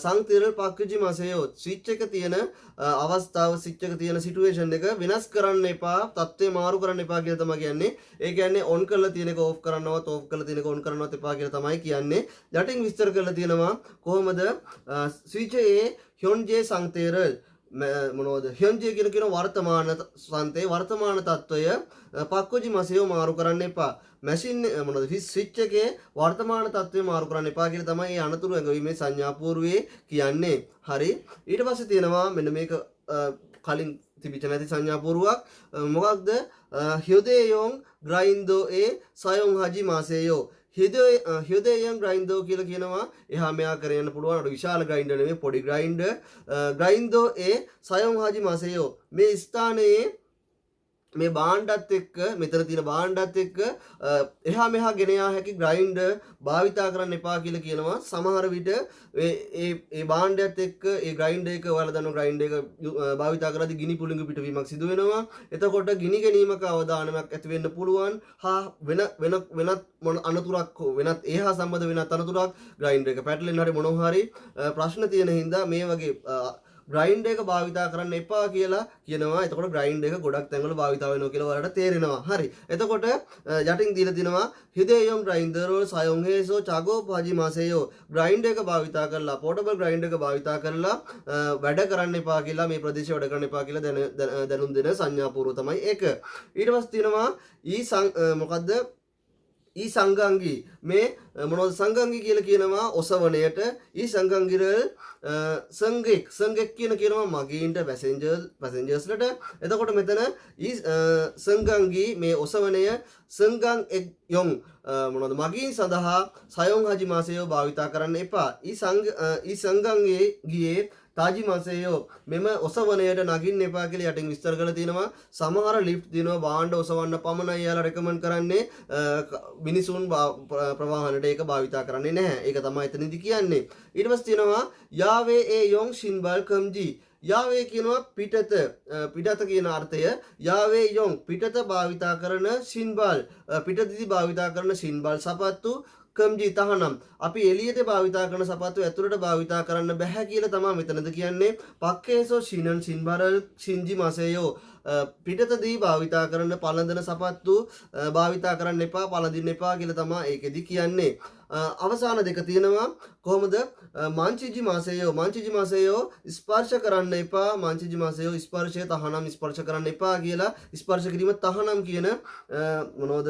සංතේරල් පාකුජි මාසයෝ ස්විච් එක තියෙන අවස්ථාව ස්විච් එක තියෙන සිටුේෂන් එක වෙනස් කරන්න එපා තත්ත්වය මාරු කරන්න එපා කියලා තමයි කියන්නේ. ඒ කියන්නේ ඔන් කරලා තියෙන එක ඕෆ් කරන්නවත් ඕෆ් කරලා තියෙන එක ඔන් කරන්නවත් එපා කියලා තමයි කියන්නේ. යටින් විස්තර කරලා තියෙනවා කොහොමද ස්විච් ඒ හ්යොන්ජේ සංතේරල් මොනවද හ්යොන්ජේ කියලා කියන වර්තමාන සන්තේ වර්තමාන තත්වය පක්කොජි මසයෝ මාරු කරන්න එපා. මැෂින් මොනවද ස්විච් එකේ වර්තමාන තත්වය මාරු කරන්න එපා කියලා තමයි මේ අනතුරු ඇඟවීමේ සංඥා පූර්වයේ කියන්නේ. හරි. ඊට පස්සේ තියෙනවා මෙන්න මේක කලින් තිබිච්ච නැති සංඥා පූර්වයක්. මොකක්ද? හ්යොදේයොන් ග්‍රයින්දෝ ඒ සයොන් හජි මාසේයෝ. හ්‍යොදේයන් ග්‍රයින්ඩෝ කියලා කියනවා එහා මෙහා කරන්න පුළුවන් අර විශාල ග්‍රයින්ඩර් නෙමෙයි පොඩි ග්‍රයින්ඩර්. ග්‍රයින්ඩෝ ඒ සයොන් හජි මාසේයෝ. මේ ස්ථානයේ මේ බාණ්ඩත් එක්ක මෙතන තියෙන බාණ්ඩත් එක්ක එහා මෙහා ගෙන යා හැකි ග්‍රයින්ඩර් භාවිතා කරන්න එපා කියලා කියනවා. සමහර විට ඒ බාණ්ඩයත් එක්ක ඒ ග්‍රයින්ඩර් එක ඔයාලා දන්නවා ග්‍රයින්ඩර් එක භාවිතා කරද්දී ගිනි පුළිඟු පිටවීමක් සිදු වෙනවා. එතකොට ගිනි ගැනීමක අවදානමක් ඇති වෙන්න පුළුවන්. හා වෙනත් මොන අනතුරක් වෙනත් ඒහා සම්බන්ධ වෙනත් අනතුරක් ග්‍රයින්ඩර් එක පැටලෙන්න හරි මොනවා හරි ප්‍රශ්න තියෙන හින්දා මේ වගේ ග්‍රයින්ඩර් එක භාවිතා කරන්න එපා කියලා කියනවා. එතකොට ග්‍රයින්ඩර් එක ගොඩක් තැන්වල භාවිතා වෙනවා කියලා ඔයාලට තේරෙනවා. හරි. එතකොට යටින් දීලා තිනවා හිදේයොම් ග්‍රයින්ඩර් සයොන් හේසෝ චගෝ පාජි මාසේයෝ. ග්‍රයින්ඩර් එක භාවිතා කරලා පෝටබල් ග්‍රයින්ඩර් එක භාවිතා කරලා වැඩ කරන්න එපා කියලා මේ ප්‍රදේශය වැඩ කරන්න එපා කියලා දැනුම් දෙන සංඥා පූර්ව තමයි ඒක. ඊට පස්සේ තියෙනවා මොකද්ද? ඊ සංගංගී මේ මොනවද සංගංගී කියලා කියනවා ඔසවණයට. ඊ සංගංගිරල් සංගෙක් කියනවා මගීන්ට පැසෙන්ජර්ස්ලට. එතකොට මෙතන ඊ සංගංගී මේ ඔසවණය සංගං එක් යොන් මොනවද මගීන් සඳහා සයොන් හජි මාසයෝ භාවිතා කරන්න එපා. ඊ සංගංගේ ගියේ තාජි මාසයෝ මෙම ඔසවණයට නගින්න එපා කියලා යටින් විස්තර කරලා තියෙනවා. සමහර ලිෆ්ට් දිනවා බාණ්ඩ ඔසවන්න පමණයි යාලා රෙකමන්ඩ් කරන්නේ. මිනිසුන් ප්‍රවාහනට ඒක භාවිතා කරන්නේ නැහැ. ඒක තමයි එතනදි කියන්නේ. ඊට පස්සේ තියෙනවා යාවේ ඒ යොන් ෂින්බල් කම්ජි. යාවේ කියනවා පිටත කියන අර්ථය. යාවේ යොන් පිටත භාවිතා කරන ෂින්බල් පිටතදී භාවිතා කරන ෂින්බල් සපත්තු කම්ජි තහනම් අපි එළියට භාවිතා කරන සපත්තු ඇතුළට භාවිතා කරන්න බෑ කියලා තමයි මෙතනද කියන්නේ. පක්කේසෝ ෂිනන් ෂින්බරල් ෂින්ජි මාසයෝ පිටතදී භාවිතා කරන පළඳන සපත්තු භාවිතා කරන්න එපා පළඳින්න එපා කියලා තමයි ඒකෙදි කියන්නේ. අවසාන දෙක තියෙනවා කොහොමද? මාංචිජි මාසයෝ ස්පර්ශ කරන්න එපා. මාංචිජි මාසයෝ ස්පර්ශය තහනම් ස්පර්ශ කරන්න එපා කියලා ස්පර්ශ කිරීම තහනම් කියන මොනවද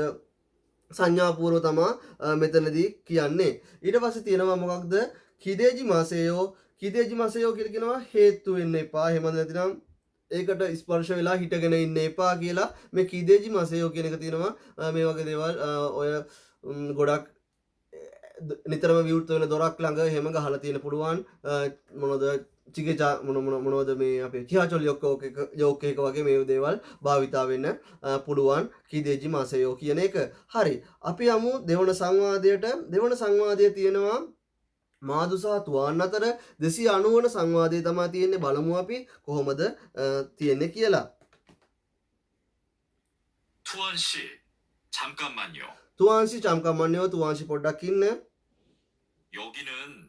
සංඥා පූර්ව තමා මෙතනදී කියන්නේ. ඊට පස්සේ තියෙනවා මොකක්ද? කිදේජි මාසයෝ කියලා කියනවා හේතු වෙන්න එපා. එහෙම නැතිනම් ඒකට ස්පර්ශ වෙලා හිටගෙන ඉන්න එපා කියලා මේ කිදේජි මාසයෝ කියන එක තියෙනවා. මේ වගේ දේවල් ඔය ගොඩක් නිතරම විවෘත වෙන දොරක් ළඟ එහෙම ගහලා තියෙන පුළුවන්. මොනවද චිගේචා මොනවද මේ අපේ කියාචොල් යොක් එක වගේ මේ දේවල් භාවිතා වෙන්න පුළුවන් කිදේජි මාසයෝ කියන එක. හරි. අපි යමු දෙවන සංවාදයට. දෙවන සංවාදයේ තියෙනවා මාදු සහ තුවාන් අතර 290 වන සංවාදයේ තමයි තියෙන්නේ. බලමු අපි කොහොමද තියෙන්නේ කියලා. 투원 씨, 잠깐만요. තුවාන් 씨 පොඩ්ඩක් ඉන්න. 여기는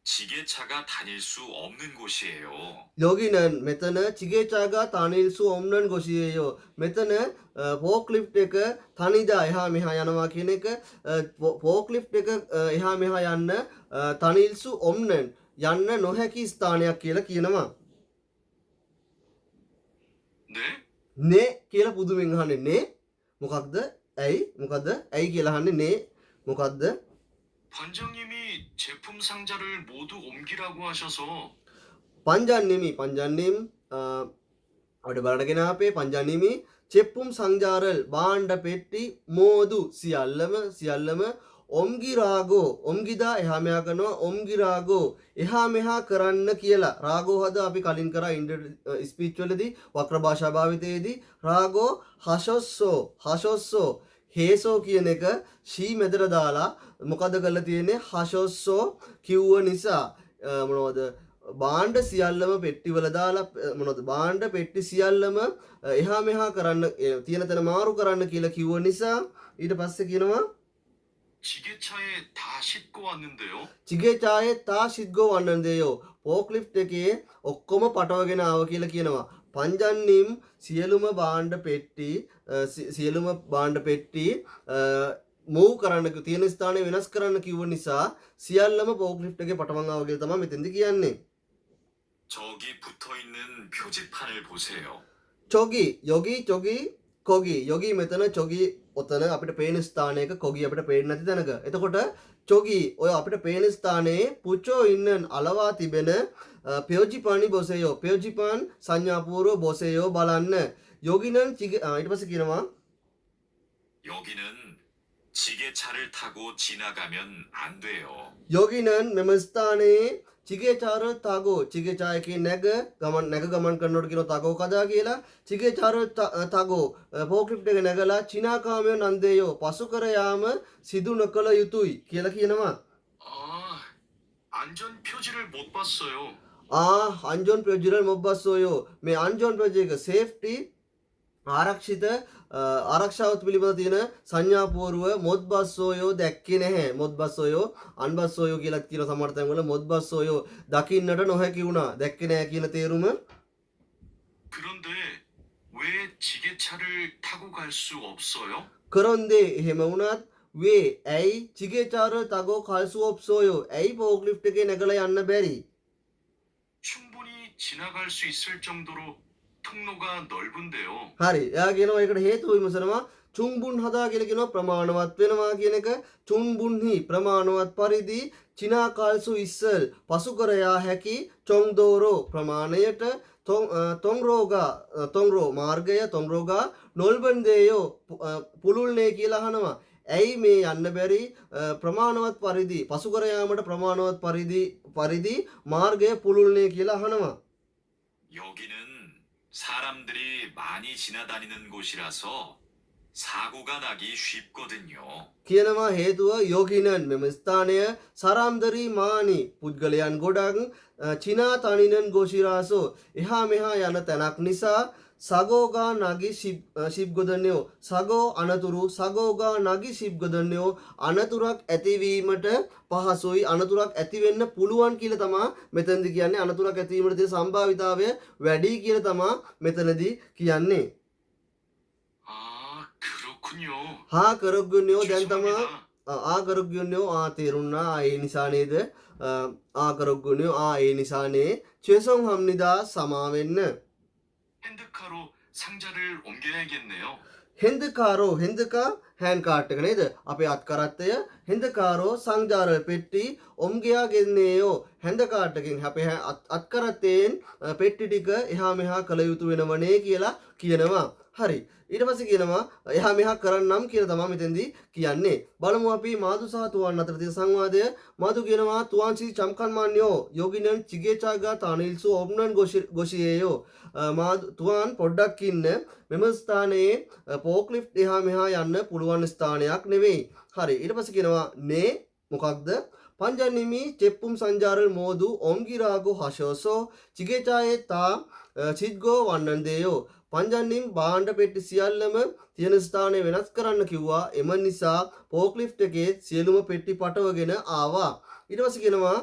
지게차가 다닐 수 없는 곳이에요. 여기는 මෙතන 지게차가 다닐 수 없는 곳이에요. මෙතන ෆෝක්ලිෆ්ට් එක තනිදා එහා මෙහා යනවා කියන එක ෆෝක්ලිෆ්ට් එක එහා මෙහා යන්න 다닐 수 없는 යන්න නොහැකි ස්ථානයක් කියලා කියනවා. 네? නේ කියලා පුදුමෙන් අහන්නේ නේ මොකක්ද? ඇයි? මොකද්ද? ඇයි කියලා අහන්නේ නේ මොකද්ද? 반장님이 제품 상자를 모두 옮기라고 하셔서 පංජන්නිමි අපිට බලගෙන අපේ පංජන්නිමි චෙප්පුම් සංජාරල් බාණ්ඩ පෙට්ටි මෝදු සියල්ලම ඔම්ගිදා එහා මෙහා කරනවා ඔම්ගිරාගෝ එහා මෙහා කරන්න කියලා. රාගෝ හද අපි කලින් කරා ස්පීච් වලදී වක්‍ර භාෂා භාවිතයේදී රාගෝ හෂොස්සෝ හේසෝ කියන එක ෂී මෙතර දාලා මොකද කරලා තියෙන්නේ? හෂොස්සෝ කිව්ව නිසා මොනවද බාණ්ඩ සියල්ලම පෙට්ටිවල දාලා මොනවද බාණ්ඩ පෙට්ටි සියල්ලම එහා මෙහා කරන්න තියෙන තැන මාරු කරන්න කියලා කිව්ව නිසා ඊට පස්සේ කියනවා 지게차에 다 싣고 왔는데요. 지게차에 다 싣고 왔는데요. ෆෝක්ලිෆ්ට් එකේ ඔක්කොම පටවගෙන ආව කියලා කියනවා. පංජන්නිම් සියලුම බාණ්ඩ පෙට්ටි මූව් කරන්න තියෙන ස්ථානය වෙනස් කරන්න කිව්ව නිසා සියල්ලම ෆෝක්ලිෆ්ට් එකේ පටවන් ආව කියලා තමයි මෙතෙන්දි කියන්නේ. 저기 붙어 있는 표지판을 보세요. චොගි යොගී චොගී කොගි යොගී මෙතන චොගි ඔතන අපිට පේන ස්ථානයක කොගි අපිට පේන්නේ නැති තැනක. එතකොට චොගි ඔය අපිට පේන ස්ථානයේ පුචෝ ඉන්නන් අලවා තිබෙන ප්‍රයෝජිපානි බොසෙයෝ ප්‍රයෝජිපාන් සංඥාපූර්ව බොසෙයෝ බලන්න. යොගිනන් ඊට පස්සේ කියනවා 여기는 지게차를 타고 지나가면 안 돼요. යොගිනන් මෙම ස්ථානයේ චිගේචාර තාගෝ චිගේචායකේ නැග ගමන් කරනකොට කියන තාගෝ කදා කියලා චිගේචාර තාගෝ ෆෝක්ලිෆ්ට් එක නැගලා චිනාකාමයෝ නන්දේයෝ පසු කර යාම සිදු නොකළ යුතුයි කියලා කියනවා. 안전 표지를 못 봤어요. අන්ජොන් ප්‍රොජිරල් මොබ්බස්සෝයෝ මේ අන්ජොන් ප්‍රොජෙක සේෆ්ටි ආරක්ෂිත ආරක්ෂාවත් පිළිබඳ තියෙන සංඥාපූර්ව මොද්බස්සෝයෝ දැක්කේ නැහැ. මොද්බස්සෝයෝ අන්බස්සෝයෝ කියලා කියන සමහර තැන්වල මොද්බස්සෝයෝ දකින්නට නොහැකි වුණා. දැක්කේ නැහැ කියන තේරුම. 그런데 왜 지게차를 타고 갈 수 없어요? කරොන්දේ එහෙම වුණත් වේ ඇයි චිගේචාර තගෝ කල්සු ඔප්සෝයෝ ඇයි ෆෝක්ලිෆ්ට් එකේ නැගලා යන්න බැරි? 충분히 지나갈 수 있을 정도로 통로가 넓은데요. හරි. එයා කියනවා ඒකට හේතුව විමසනවා චුම්බුන් හදා කියලා කියනවා ප්‍රමාණවත් වෙනවා කියන එක. චුම්බුන්හි ප්‍රමාණවත් පරිදි චිනා කාල්සු ඉස්සල් පසු කර යා හැකි චොංදෝරෝ ප්‍රමාණයට තොංරෝ මාර්ගය තොංරෝගා නොල්බන්දේයෝ පුළුල්නේ කියලා අහනවා. ඇයි මේ යන්න බැරි ප්‍රමාණවත් පරිදි පසු කර යාමට ප්‍රමාණවත් පරිදි මාර්ගය පුළුල්නේ කියලා අහනවා. 여기는 사람들이 많이 지나다니는 곳이라서 사고가 나기 쉽거든요. කියනවා හේතුව යෝගිනන් මෙම ස්ථානය සරම්දරී මානි පුද්ගලයන් ගොඩක් චිනා තනිනන් ගෝශිරාසෝ එහා මෙහා යන තැනක් නිසා සගෝගා නගි ශිබ්ගොදන්නයෝ සගෝ අනතුරු සගෝගා නගි ශිබ්ගොදන්නයෝ අනතුරක් ඇතිවීමට පහසුයි අනතුරක් ඇතිවෙන්න පුළුවන් කියලා තමා මෙතනදි කියන්නේ අනතුරක් ඇතිවීමට තියෙන සම්භාවිතාවය වැඩි කියලා තමා මෙතනදී කියන්නේ. 그렇군요. කරොග්ගුන්‍යෝ දැන් තමා 죄송합니다. කරොග්ගුන්‍යෝ තේරුණා ඒ නිසා නේද කරොග්ගුන්‍යෝ ඒ නිසානේ 최성 합니다 සමාවෙන්න. 핸드카로 상자를 옮겨야겠네요. හෙන්දකාරෝ හෙන්දකා හෑන් කාට් එක නේද අපේ අත්කරත්තය හෙන්දකාරෝ සංජාරල් පෙට්ටි ඔම්ගයා ගෙන්නේයෝ හැන්ද කාට් එකෙන් අපේ අත්කරත්තයෙන් පෙට්ටි ටික එහා මෙහා කළ යුතු වෙනවනේ කියලා කියනවා. හරි. ඊට පස්සේ කියනවා එහා මෙහා කරන්නම් කියලා තමයි මෙතෙන්දී කියන්නේ. බලමු අපි මාදු සහ තුවන් අතර තියෙන සංවාදය. මාදු කියනවා තුවන්සි චම්කන්මාන්යෝ යෝගිනන් චිගේචාගා තානිල්සු ඔබ්නන් ගොෂියේයෝ මාදු තුවන් පොඩ්ඩක් ඉන්න මෙම ස්ථානයේ ෆෝක්ලිෆ්ට් එහා මෙහා යන්න පුළුවන් ස්ථානයක් නෙවෙයි. හරි. ඊට පස්සේ කියනවා නේ මොකක්ද පංජන්නිමි චෙප්පුම් සංජාරල් මෝදු ඔම්ගිරාගු හෂෝසෝ චිගේචායේ තා සිද්ගෝ වන්නන්දේයෝ පංජන්නිම් බාණ්ඩ පෙට්ටි සියල්ලම තියෙන ස්ථානය වෙනස් කරන්න කිව්වා. එම නිසා ෆෝක්ලිෆ්ට් එකේ සියලුම පෙට්ටි පටවගෙන ආවා. ඊට පස්සේ කියනවා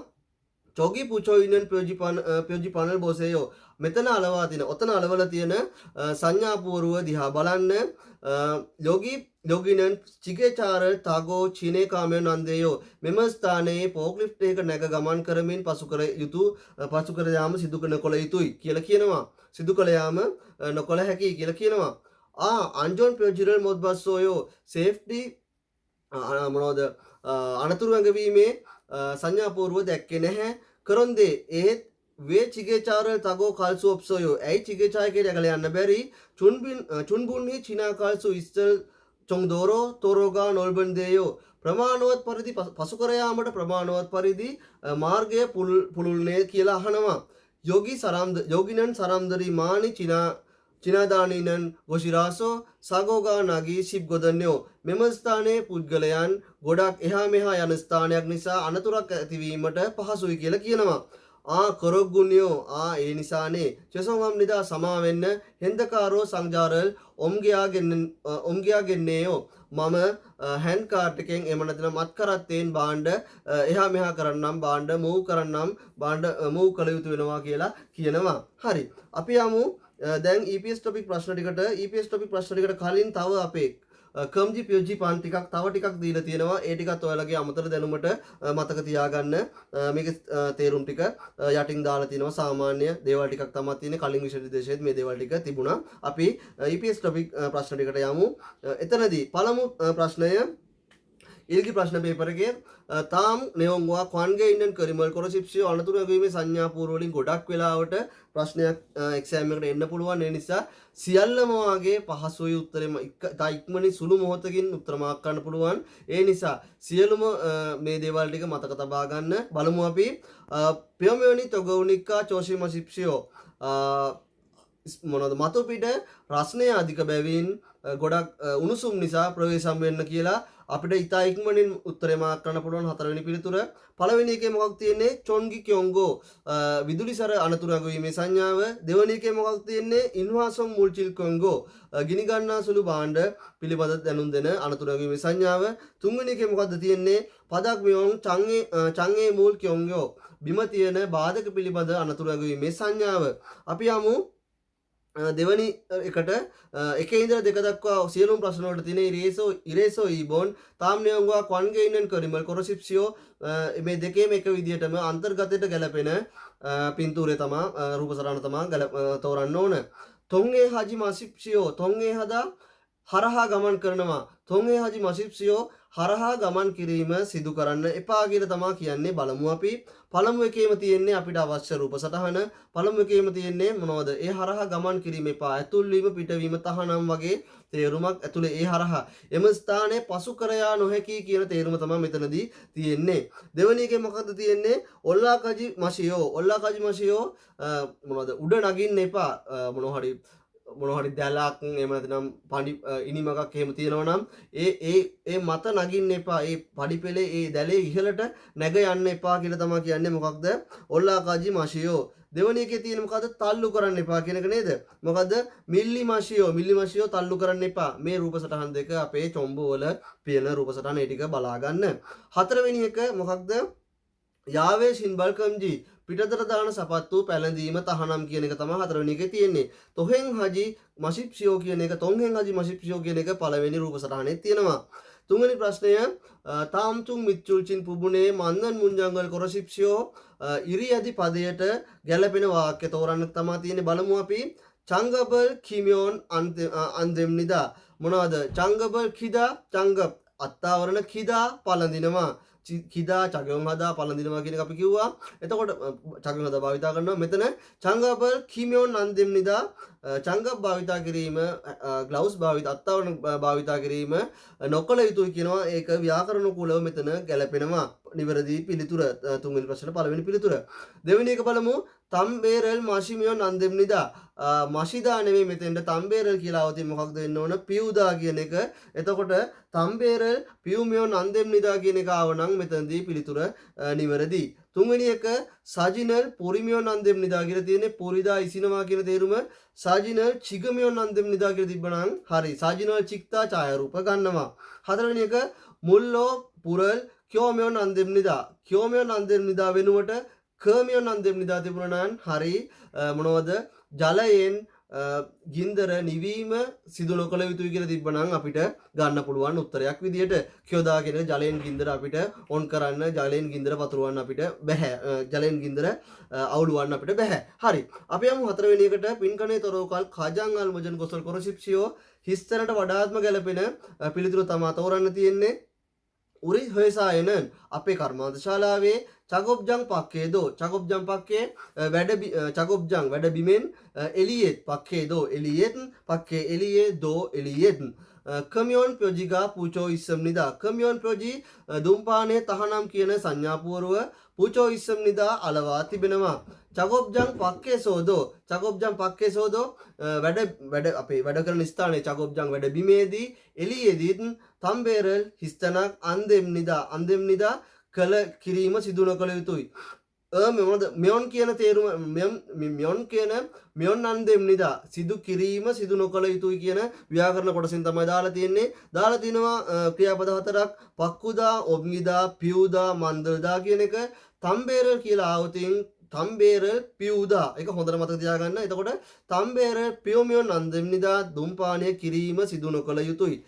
චොගි පුචෝ ඉන්නන් ප්‍රයෝජි පනල් බොසේයෝ මෙතන අලවා තියෙන ඔතන අලවල තියෙන සංඥාපූර්ව දිහා බලන්න. යෝගිනන් චිගේචාර තාගෝ චීනේ කාමයන් නන්දේයෝ මෙම ස්ථානයේ ෆෝක්ලිෆ්ට් එක නැග ගමන් කරමින් පසු කර යාම සිදු නොකළ යුතුයි කියලා කියනවා. සිදු කළ යාම නොකළ හැකි කියලා කියනවා. අන්ජොන් ප්‍රොජිරල් මොද්බස්සෝයෝ සේෆ්ටි මොනවද අනතුරු ඇඟවීමේ සංඥාපූර්ව දැක්කේ නැහැ. කරොන්දේ ඒත් වේ චිගේචාර තගෝ කල්සු ඔප්සෝයෝ ඇයි චිගේචායකේ නැගලා යන්න බැරි චුන්බුන්හි චිනා කල්සු ඉස්තල් චොංදෝරෝ තොරෝගා නොල්බන්දේයෝ ප්‍රමාණවත් පරිදි පසු කර යාමට ප්‍රමාණවත් පරිදි මාර්ගය පුළුල්නේ කියලා අහනවා. යෝගිනන් සරම්දරි මානි චිනාදානීනන් ගොශිරාසෝ සගෝගා නගී ශිබ්ගොදන්නයෝ මෙම ස්ථානයේ පුද්ගලයන් ගොඩක් එහා මෙහා යන ස්ථානයක් නිසා අනතුරක් ඇතිවීමට පහසුයි කියලා කියනවා. කොරොග්ගුන්යෝ ඒ නිසානේ චෙසොංගම් නිදා සමාවෙන්න හෙන්දකාරෝ සංජාරල් ඔම්ගයාගෙන්නේයෝ මම හැන් කාට් එකෙන් එම නැතිනම් අත්කරත්තයෙන් බාණ්ඩ එහා මෙහා කරන්නම් බාණ්ඩ මූව් කරන්නම් බාණ්ඩ මූව් කළ යුතු වෙනවා කියලා කියනවා. හරි. අපි යමු දැන් EPS ටොපික් ප්‍රශ්න ටිකට. EPS ටොපික් ප්‍රශ්න ටිකට කලින් තව අපේ කම්ජි පියෝජි පාන් ටිකක් තව ටිකක් දීලා තියෙනවා. ඒ ටිකත් ඔයාලගේ අමතර දැනුමට මතක තියාගන්න. මේකේ තේරුම් ටික යටින් දාලා තියෙනවා. සාමාන්‍ය දේවල් ටිකක් තමයි තියෙන්නේ. කලින් විෂය නිර්දේශයේත් මේ දේවල් ටික තිබුණා. අපි EPS ටොපික් ප්‍රශ්න ටිකට යමු. එතනදී පළමු ප්‍රශ්නය ඉල්ගි ප්‍රශ්න පේපරගේ තාම් නෙවුවා කොන්ගේ ඉන්ඩන් කරිමල් කොරසිප්සියෝ අනතුරු ඇගීමේ සංඥා පූර්වලින් ගොඩක් වෙලාවට ප්‍රශ්නයක් එක්සෑම් එකට එන්න පුළුවන්. ඒ නිසා සියල්ලම වාගේ පහසුයි උත්තරෙම ඉක්මනින් සුළු මොහොතකින් උත්තර මාක් ගන්න පුළුවන්. ඒ නිසා සියලුම මේ දේවල් ටික මතක තබා ගන්න. බලමු අපි පියොමියෝනි තොගෝනිකා චෝෂිමසිප්සියෝ මොනවද මතු පිට රස්නය අධික බැවින් ගොඩක් උණුසුම් නිසා ප්‍රවේශම් වෙන්න කියලා අපිට ඉතා ඉක්මනින් උත්තරේ මාක් කරන්න පුළුවන්. හතරවෙනි පිළිතුර. පළවෙනි එකේ මොකක්ද තියෙන්නේ? චොන්ගි කියොංගෝ විදුලිසර අනතුරු ඇගවීමේ සංඥාව. දෙවෙනි එකේ මොකක්ද තියෙන්නේ? ඉන්වාසොම් මුල්චිල් කොංගෝ ගිනි ගන්නා සුළු භාණ්ඩ පිළිබඳ දැනුම් දෙන අනතුරු ඇගවීමේ සංඥාව. තුන්වෙනි එකේ මොකක්ද තියෙන්නේ? පදක් මියොන් චංගේ මූල් කියොංගෝ බිම තියෙන බාධක පිළිබඳ අනතුරු ඇගවීමේ සංඥාව. අපි යමු දෙවනි එකට එකේ ඉඳලා දෙක දක්වා සියලුම ප්‍රශ්න වලට තියෙන ඉරේසෝ ඊබෝන් තාම්නියංගවා කොන්ගේයිනන් කරිමල් කොරසිප්සියෝ මේ දෙකේම එක විදිහටම අන්තර්ගතයට ගැලපෙන පින්තූරය තමයි රූප සටහන තමයි තෝරන්න ඕන. තොන්ගේ හජි මසිප්සියෝ තොන්ගේ හදා හරහා ගමන් කරනවා. තොන්ගේ හජි මසිප්සියෝ හරහා ගමන් කිරීම සිදු කරන්න එපා කියලා තමයි කියන්නේ. බලමු අපි පළමු එකේම තියෙන්නේ අපිට අවශ්‍ය රූප සටහන. පළමු එකේම තියෙන්නේ මොනවද? ඒ හරහා ගමන් කිරීම එපා. ඇතුල් වීම පිටවීම තහනම් වගේ තේරුමක් ඇතුලේ ඒ හරහා එම ස්ථානයේ පසු කර යා නොහැකි කියන තේරුම තමයි මෙතනදී තියෙන්නේ. දෙවෙනි එකේ මොකද්ද තියෙන්නේ? ඔල්ලාකජි මෂියෝ ඔල්ලාකජි මෂියෝ මොනවද? උඩ නගින්න එපා. මොනහරි දැලක් එහෙම නැත්නම් පඩි ඉනිමකක් එහෙම තියෙනවා නම් ඒ මත නගින්න එපා. ඒ පඩි පෙළේ ඒ දැලේ ඉහළට නැග යන්න එපා කියලා තමයි කියන්නේ. මොකක්ද? ඔල්ලාකාජි මෂියෝ. දෙවෙනි එකේ තියෙන මොකද්ද? තල්ලු කරන්න එපා කියන එක නේද? මොකද්ද? මිල්ලි මෂියෝ තල්ලු කරන්න එපා. මේ රූප සටහන් දෙක අපේ චොම්බු වල පියන රූප සටහන් ඒ ටික බලා ගන්න. හතරවෙනි එක මොකක්ද? යාවේ සින්බල් කම්ජි පිටතට දාන සපත්තු පැළඳීම තහනම් කියන එක තමයි හතරවෙනි එකේ තියෙන්නේ. තොහෙන් හජි මසිප්සියෝ කියන එක තොන්හෙන් හජි මසිප්සියෝ කියන එක පළවෙනි රූප සටහනේ තියෙනවා. තුන්වෙනි ප්‍රශ්නය තාම්තුන් මිච්චුල්චින් පුබුනේ මන්දන් මුංජංගල් කොරසිප්සියෝ ඉරි යදි පදයට ගැලපෙන වාක්‍ය තෝරන්න තමයි තියෙන්නේ. බලමු අපි. චංගබල් කිමියෝන් අන්දෙම්නිදා මොනවද? චංගබල් කිදා චංගබ් අත්තාවරණ කිදා පළඳිනවා. කිදා චගයොන් හදා පළඳිනවා කියන එක අපි කිව්වා. එතකොට චගයොන් හදා භාවිතා කරනවා. මෙතන චංගබල් කිමියොන් අන්දෙම්නිදා චංගබ් භාවිතා කිරීම ග්ලව්ස් අත්තාවරණ භාවිතා කිරීම නොකළ යුතුයි කියනවා. ඒක ව්‍යාකරණ කුලව මෙතන ගැලපෙනවා. නිවැරදි පිළිතුර තුන්වෙනි ප්‍රශ්න පළවෙනි පිළිතුර. දෙවෙනි එක බලමු. තම්බේරල් මාෂිමියොන් අන්දෙම්නිදා මෂිදා නෙමෙයි මෙතෙන්ට තම්බේරල් කියලා આવතින් මොකක්ද වෙන්න ඕන? පියුදා කියන එක. එතකොට තම්බේරල් පියුමියොන් අන්දෙම්නිදා කියන එක ආවනම් මෙතනදී පිළිතුර නිවැරදි. තුන්වෙනි එක සජිනල් පොරිමියොන් අන්දෙම්නිදා කියලා තියෙන්නේ පොරිදා ඉසිනවා කියන තේරුම. සජිනල් චිගමියොන් අන්දෙම්නිදා කියලා තිබ්බනම් හරි. සජිනල් චික්තා ඡායාරූප ගන්නවා. හතරවෙනි එක මුල්ලෝ පුරල් කියෝමියොන් අන්දෙම්නිදා කියෝමියොන් අන්දෙම්නිදා වෙනුවට කර්මියොන් අන්දෙම්නිදා තිබුණා නම් හරි. මොනවද? ජලයෙන් ගින්දර නිවීම සිදු නොකළ යුතුයි කියලා තිබ්බනම් අපිට ගන්න පුළුවන් උත්තරයක් විදියට කියෝදා කියන ජලයෙන් ගින්දර අපිට ඔන් කරන්න ජලයෙන් ගින්දර පතුරවන්න අපිට බෑ. ජලයෙන් ගින්දර අවුලවන්න අපිට බෑ. හරි. අපි යමු හතරවෙනි එකට. පින්කණේ තොරෝකල් කාජං අල්මජන් කොසල් කොරසිප්සියෝ හිස්තරට වඩාත්ම ගැලපෙන පිළිතුර තමයි තෝරන්න තියෙන්නේ. උරි හොයසායනන් අපේ කර්මාන්ත ශාලාවේ චගොබ්ජං පක්කේදෝ චගොබ්ජං පක්කේ චගොබ්ජං වැඩ බිමෙන් එලියෙත් පක්කේදෝ එලියෙත් පක්කේ එලියේ දෝ එලියෙත් කමියොන් ප්‍රොජිගා පූචෝ ඉස්සම්නිදා කමියොන් ප්‍රොජි දුම්පානේ තහනම් කියන සංඥාපුවරුව පූචෝ ඉස්සම්නිදා අලවා තිබෙනවා. චගොබ්ජං පක්කේ සෝදෝ වැඩ අපේ වැඩ කරන ස්ථානයේ චගොබ්ජං වැඩ බිමේදී එළියේදී තම්බේරල් හිස්තනක් අන්දෙම්නිදා කළ කිරීම සිදු නොකළ යුතුයි. මෙොන් කියන තේරුම මෙොන් අන්දෙම්නිදා සිදු කිරීම සිදු නොකළ යුතුයි කියන ව්‍යාකරණ කොටසින් තමයි දාලා තියෙන්නේ. දාලා තිනවා ක්‍රියාපද හතරක් පක්කුදා ඔබ්නිදා පියුදා මන්දල්දා කියන එක. තම්බේරල් කියලා ආවතින් තම්බේරල් පියුදා එක හොඳට මතක තියාගන්න. එතකොට තම්බේරල් පියොමියොන් අන්දෙම්නිදා දුම්පානය කිරීම සිදු නොකළ යුතුයි.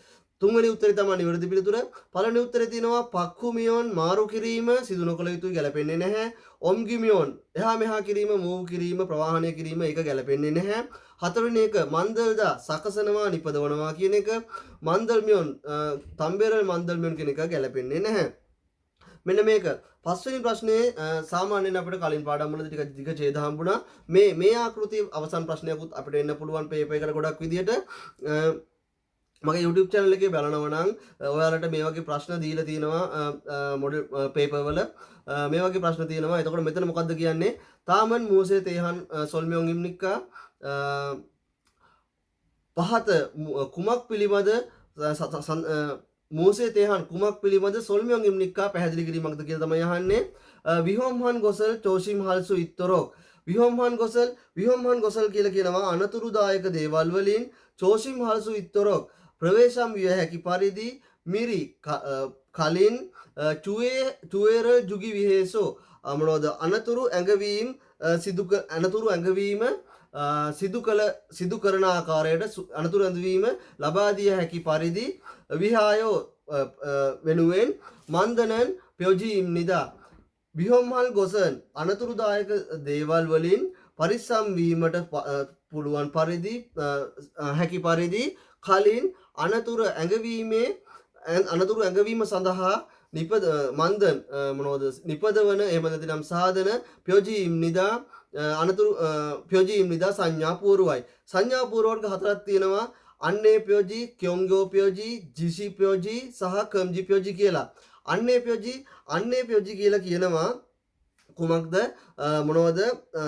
තුන්වෙනි උත්තරේ තමයි නිවැරදි පිළිතුර. පළවෙනි උත්තරේ තියෙනවා පක්ඛුමියොන් මාරු කිරීම සිදු නොකළ යුතුයි ගැලපෙන්නේ නැහැ. ඔම්ගිමියොන් එහා මෙහා කිරීම මූව් කිරීම ප්‍රවාහනය කිරීම ඒක ගැලපෙන්නේ නැහැ. හතරවෙනි එක මන්දල්දා සකසනවා නිපදවනවා කියන එක. මන්දල්මියොන් තම්බෙරල් මන්දල්මියොන් කියන එක ගැලපෙන්නේ නැහැ. මෙන්න මේක පස්වෙනි ප්‍රශ්නේ සාමාන්‍යයෙන් අපිට කලින් පාඩම් වලදී ටික දිග ඡේද හම්බුණා. මේ ආකෘතිය අවසන් ප්‍රශ්නයකුත් අපිට එන්න පුළුවන් පේපර් එකට ගොඩක් විදියට. මගේ YouTube channel එකේ බලනවා නම් ඔයාලට මේ වගේ ප්‍රශ්න දීලා තියෙනවා මොඩල් පේපර් වල මේ වගේ ප්‍රශ්න තියෙනවා. එතකොට මෙතන මොකද්ද කියන්නේ? තාමන් මූසේ තේහන් සොල්මියොන් ඉම්නික්කා පහත කුමක් පිළිබඳ මූසේ තේහන් කුමක් පිළිබඳ සොල්මියොන් ඉම්නික්කා පැහැදිලි කිරීමක්ද කියලා තමයි අහන්නේ. විහොම්හන් ගොසල් චෝෂිම් හල්සු ඉත්තරොක් විහොම්හන් ගොසල් කියලා කියනවා අනතුරුදායක දේවල් වලින් චෝෂිම් හල්සු ඉත්තරොක් ප්‍රවේශම් විය හැකි පරිදි මිරි කලින් චුවේරල් ජුගි විහේසෝ මොනවද අනතුරු ඇඟවීම සිදු කරන ආකාරයට අනතුරු ඇඳවීම ලබා දිය හැකි පරිදි විහායෝ වෙනුවෙන් මන්දනන් ප්‍රයෝජීම් නිදා විහොම්හල් ගොසන් අනතුරුදායක දේවල් වලින් පරිස්සම් වීමට පුළුවන් පරිදි හැකි පරිදි කලින් අනතුරු ඇඟවීම සඳහා මන්දන් මොනවද නිපදවන එහෙම නැතිනම් සාධන ප්‍රයෝජීම් නිදා ප්‍රයෝජීම් නිදා සංඥා පූර්වයි. සංඥා පූර්ව වර්ග හතරක් තියෙනවා. අන්නේ ප්‍රයෝජී, क्योंगो ප්‍රයෝජී, जिसी ප්‍රයෝජී සහ කම්ජි ප්‍රයෝජී කියලා. අන්නේ ප්‍රයෝජී කියලා කියනවා කුමක්ද මොනවද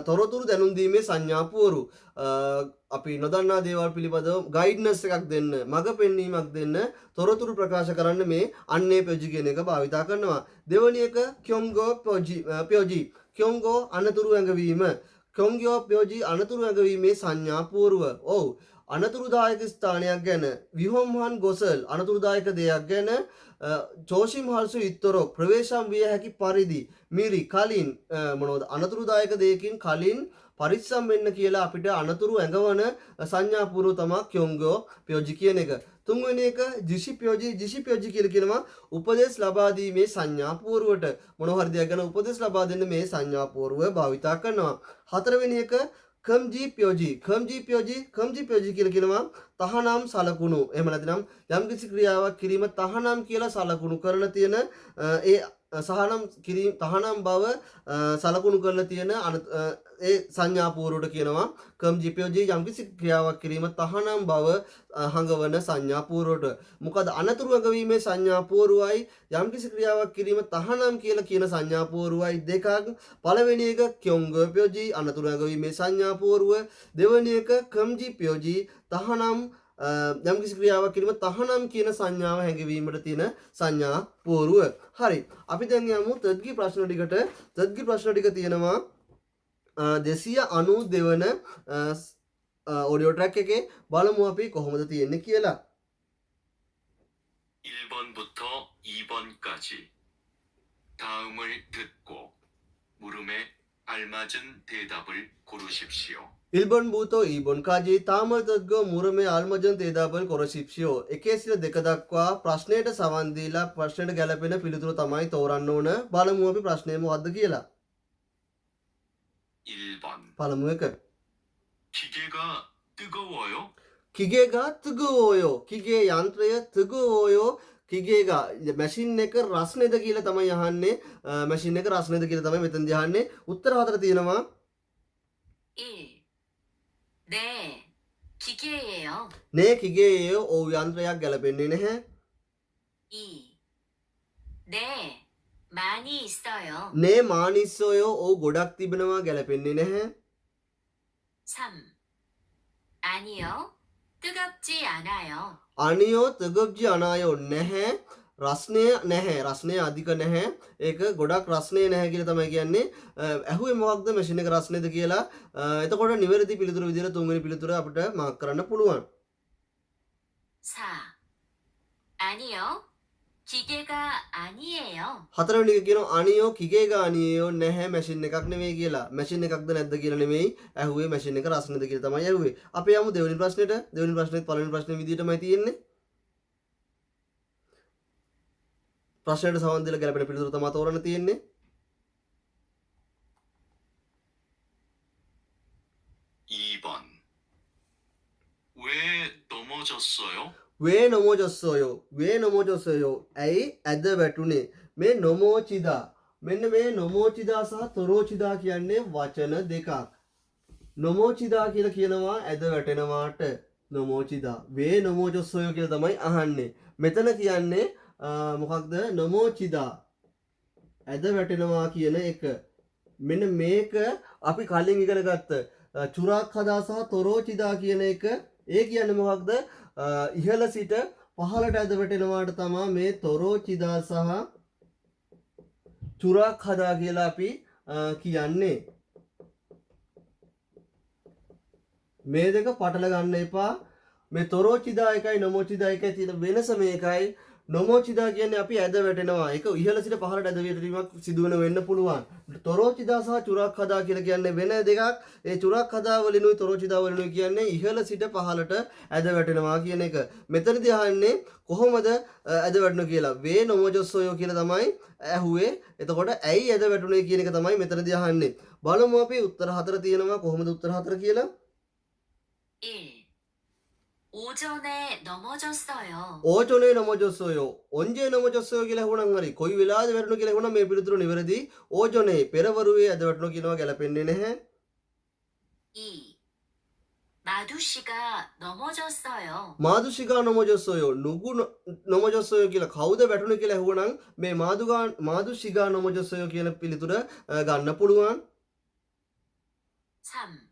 තොරතුරු දැනුම් දීමේ සංඥා පුවරු. අපි නොදන්නා දේවල් පිළිබඳව ගයිඩ්නස් එකක් දෙන්න, මඟ පෙන්වීමක් දෙන්න, තොරතුරු ප්‍රකාශ කරන්න මේ අන්නේ ප්‍රයෝජී කියන එක භාවිතා කරනවා. දෙවැනි එක क्योंगो ප්‍රයෝජී. क्योंगो අනතුරු ඇඟවීම. क्योंगो ප්‍රයෝජී අනතුරු ඇඟවීමේ සංඥා පුවරුව. ඔව්. අනතුරුදායක ස්ථානයක් ගැන විහොම්හන් ගොසල් අනතුරුදායක දෙයක් ගැන චෝෂිම් හල්සු ඉත්තරොක් ප්‍රවේශම් විය හැකි පරිදි මිරි කලින් මොනවද අනතුරුදායක දෙයකින් කලින් පරිස්සම් වෙන්න කියලා අපිට අනතුරු ඇඟවන සංඥා පුරව තමයි क्योंगो ප්‍රයෝජී කියන එක. තුන්වෙනි එක जिसी ප්‍රයෝජී කියලා කියනවා උපදේශ ලබා දීමේ සංඥා පුරවට මොනවා හරි දෙයක් ගැන උපදේශ ලබා දෙන්න මේ සංඥා පුරව භාවිතා කරනවා. හතරවෙනි එක කම්ජි ප්‍රයෝජී කියලා කියනවා තහනම් සලකුණු. එහෙම නැත්නම් යම්කිසි ක්‍රියාවක් කිරීම තහනම් කියලා සලකුණු කරලා තියෙන ඒ තහනම් බව සලකුණු කරලා තියෙන ඒ සංඥා පූර්වට කියනවා කම්ජි ප්‍රයෝජී. යම්කිසි ක්‍රියාවක් කිරීම තහනම් බව හඟවන සංඥා පූර්වට. මොකද අනතුරු ඇඟවීමේ සංඥා පූර්වයි යම්කිසි ක්‍රියාවක් කිරීම තහනම් කියලා කියන සංඥා පූර්වයි දෙකක්. පළවෙනි එක क्योंगो ප්‍රයෝජී අනතුරු ඇඟවීමේ සංඥා පූර්ව. දෙවෙනි එක කම්ජි ප්‍රයෝජී තහනම් යම්කිසි ක්‍රියාවක් කිරීම තහනම් කියන සංඥාව හැඟවීමට තියෙන සංඥා පූර්ව. හරි. අපි දැන් යමු තද්ගී ප්‍රශ්න ටිකට. තද්ගී ප්‍රශ්න ටික තියෙනවා 292 වන ඔඩියෝ ට්‍රැක් එකේ. බලමු අපි කොහොමද තියෙන්නේ කියලා. 1번부터 2번까지 다음을 듣고 물음에 알맞은 대답을 고르십시오. 1번부터 2번까지 다음을 듣고 물음에 알맞은 대답을 고르십시오. එකේ සිට දෙක දක්වා ප්‍රශ්නයට සවන් දීලා ප්‍රශ්නයට ගැලපෙන පිළිතුර තමයි තෝරන්න ඕන. බලමු අපි ප්‍රශ්නේ මොකද්ද කියලා. 1번. පළමු එක. 기계가 뜨거워요? 기계가 뜨거워요. 기계 යන්ත්‍රය 뜨거워요. 기계가 මැෂින් එක රස්නේද කියලා තමයි අහන්නේ. මැෂින් එක රස්නේද කියලා තමයි මෙතනදී අහන්නේ. උත්තර හතර තියෙනවා. 1. 네, 기계예요. 네 기계예요. ඔව් යන්ත්‍රයක් ගැලපෙන්නේ නැහැ. 2. 네, 많이 있어요. 네 많이 있어요. ඔව් ගොඩක් තිබෙනවා ගැලපෙන්නේ නැහැ. 3. 아니요, 뜨겁지 않아요. අනියෝ 뜨겁지 않아요 නැහැ. රස්නය නැහැ. රස්නය අධික නැහැ. ඒක ගොඩක් රස්නේ නැහැ කියලා තමයි කියන්නේ. ඇහුවේ මොකක්ද මැෂින් එක රස්නේද කියලා. එතකොට නිවැරදි පිළිතුර විදිහට තුන්වෙනි පිළිතුර අපිට මාක් කරන්න පුළුවන්. 4. 아니요, 기계가 아니에요. හතරවෙනි එක කියනවා අනියෝ කිගේගා අනියෝ නැහැ මැෂින් එකක් නෙමෙයි කියලා. මැෂින් එකක්ද නැද්ද කියලා නෙමෙයි ඇහුවේ මැෂින් එක රස්නේද කියලා තමයි ඇහුවේ. අපි යමු දෙවෙනි ප්‍රශ්නෙට. දෙවෙනි ප්‍රශ්නේත් පළවෙනි ප්‍රශ්නේ විදිහටමයි තියෙන්නේ. ප්‍රශ්නයට සවන් දීලා ගැලපෙන පිළිතුර තමයි තෝරන්න තියෙන්නේ. 왜 넘어졌어요? වේ නොමෝජස්සෝයෝ වේ නොමෝජස්සෝයෝ ඇයි ඇද වැටුනේ මේ නොමෝචිදා මෙන්න මේ නොමෝචිදා සහ තොරෝචිදා කියන්නේ වචන දෙකක්. නොමෝචිදා කියලා කියනවා ඇද වැටෙනවාට නොමෝචිදා. වේ නොමෝජස්සෝයෝ කියලා තමයි අහන්නේ. මෙතන කියන්නේ මොකක්ද නොමෝචිදා ඇද වැටෙනවා කියන එක. මෙන්න මේක අපි කලින් ඉගෙන ගත්ත චුරාක්ඛදා සහ තොරෝචිදා කියන එක. ඒ කියන්නේ මොකක්ද? ඉහළ සිට පහළට ඇද වැටෙනවාට තමයි මේ තොරෝචිදා සහ චුරාක්ඛදා කියලා අපි කියන්නේ. මේ දෙක පටල ගන්න එපා. මේ තොරෝචිදා එකයි නොමෝචිදා එකයි තියෙන වෙනස මේකයි. නොමෝචිදා කියන්නේ අපි ඇද වැටෙනවා. ඒක ඉහළ සිට පහළට ඇද වැටීමක් සිදුවන වෙන්න පුළුවන්. තොරෝචිදා සහ චුරාක්ඛදා කියලා කියන්නේ වෙන දෙකක්. ඒ චුරාක්ඛදා වලිනුයි තොරෝචිදා වලිනුයි කියන්නේ ඉහළ සිට පහළට ඇද වැටෙනවා කියන එක. මෙතනදී අහන්නේ කොහොමද ඇද වැටෙනවා කියලා. වේ නොමෝජස්සෝයෝ කියලා තමයි ඇහුවේ. එතකොට ඇයි ඇද වැටුනේ කියන එක තමයි මෙතනදී අහන්නේ. බලමු අපි උත්තර හතර තියෙනවා. කොහොමද උත්තර හතර කියලා? 1. 오전에 넘어졌어요. ඕචොනේ නොමෝජස්සෝයෝ 언제 නොමෝජස්සෝයෝ කියලා ඇහුණනම් හරි. කොයි වෙලාවද වැටුණා කියලා ඇහුණනම් මේ පිළිතුර නිවැරදි. ඕජොනේ පෙරවරුවේ ඇද වැටුණා කියනවා ගැලපෙන්නේ නැහැ. 2. 마두 씨가 넘어졌어요. මාදුෂිකා නොමෝජස්සෝයෝ නුගු නොමෝජස්සෝයෝ කියලා කවුද වැටුණේ කියලා ඇහුවනම් මේ මාදුෂිකා නොමෝජස්සෝයෝ කියන පිළිතුර ගන්න පුළුවන්. 3.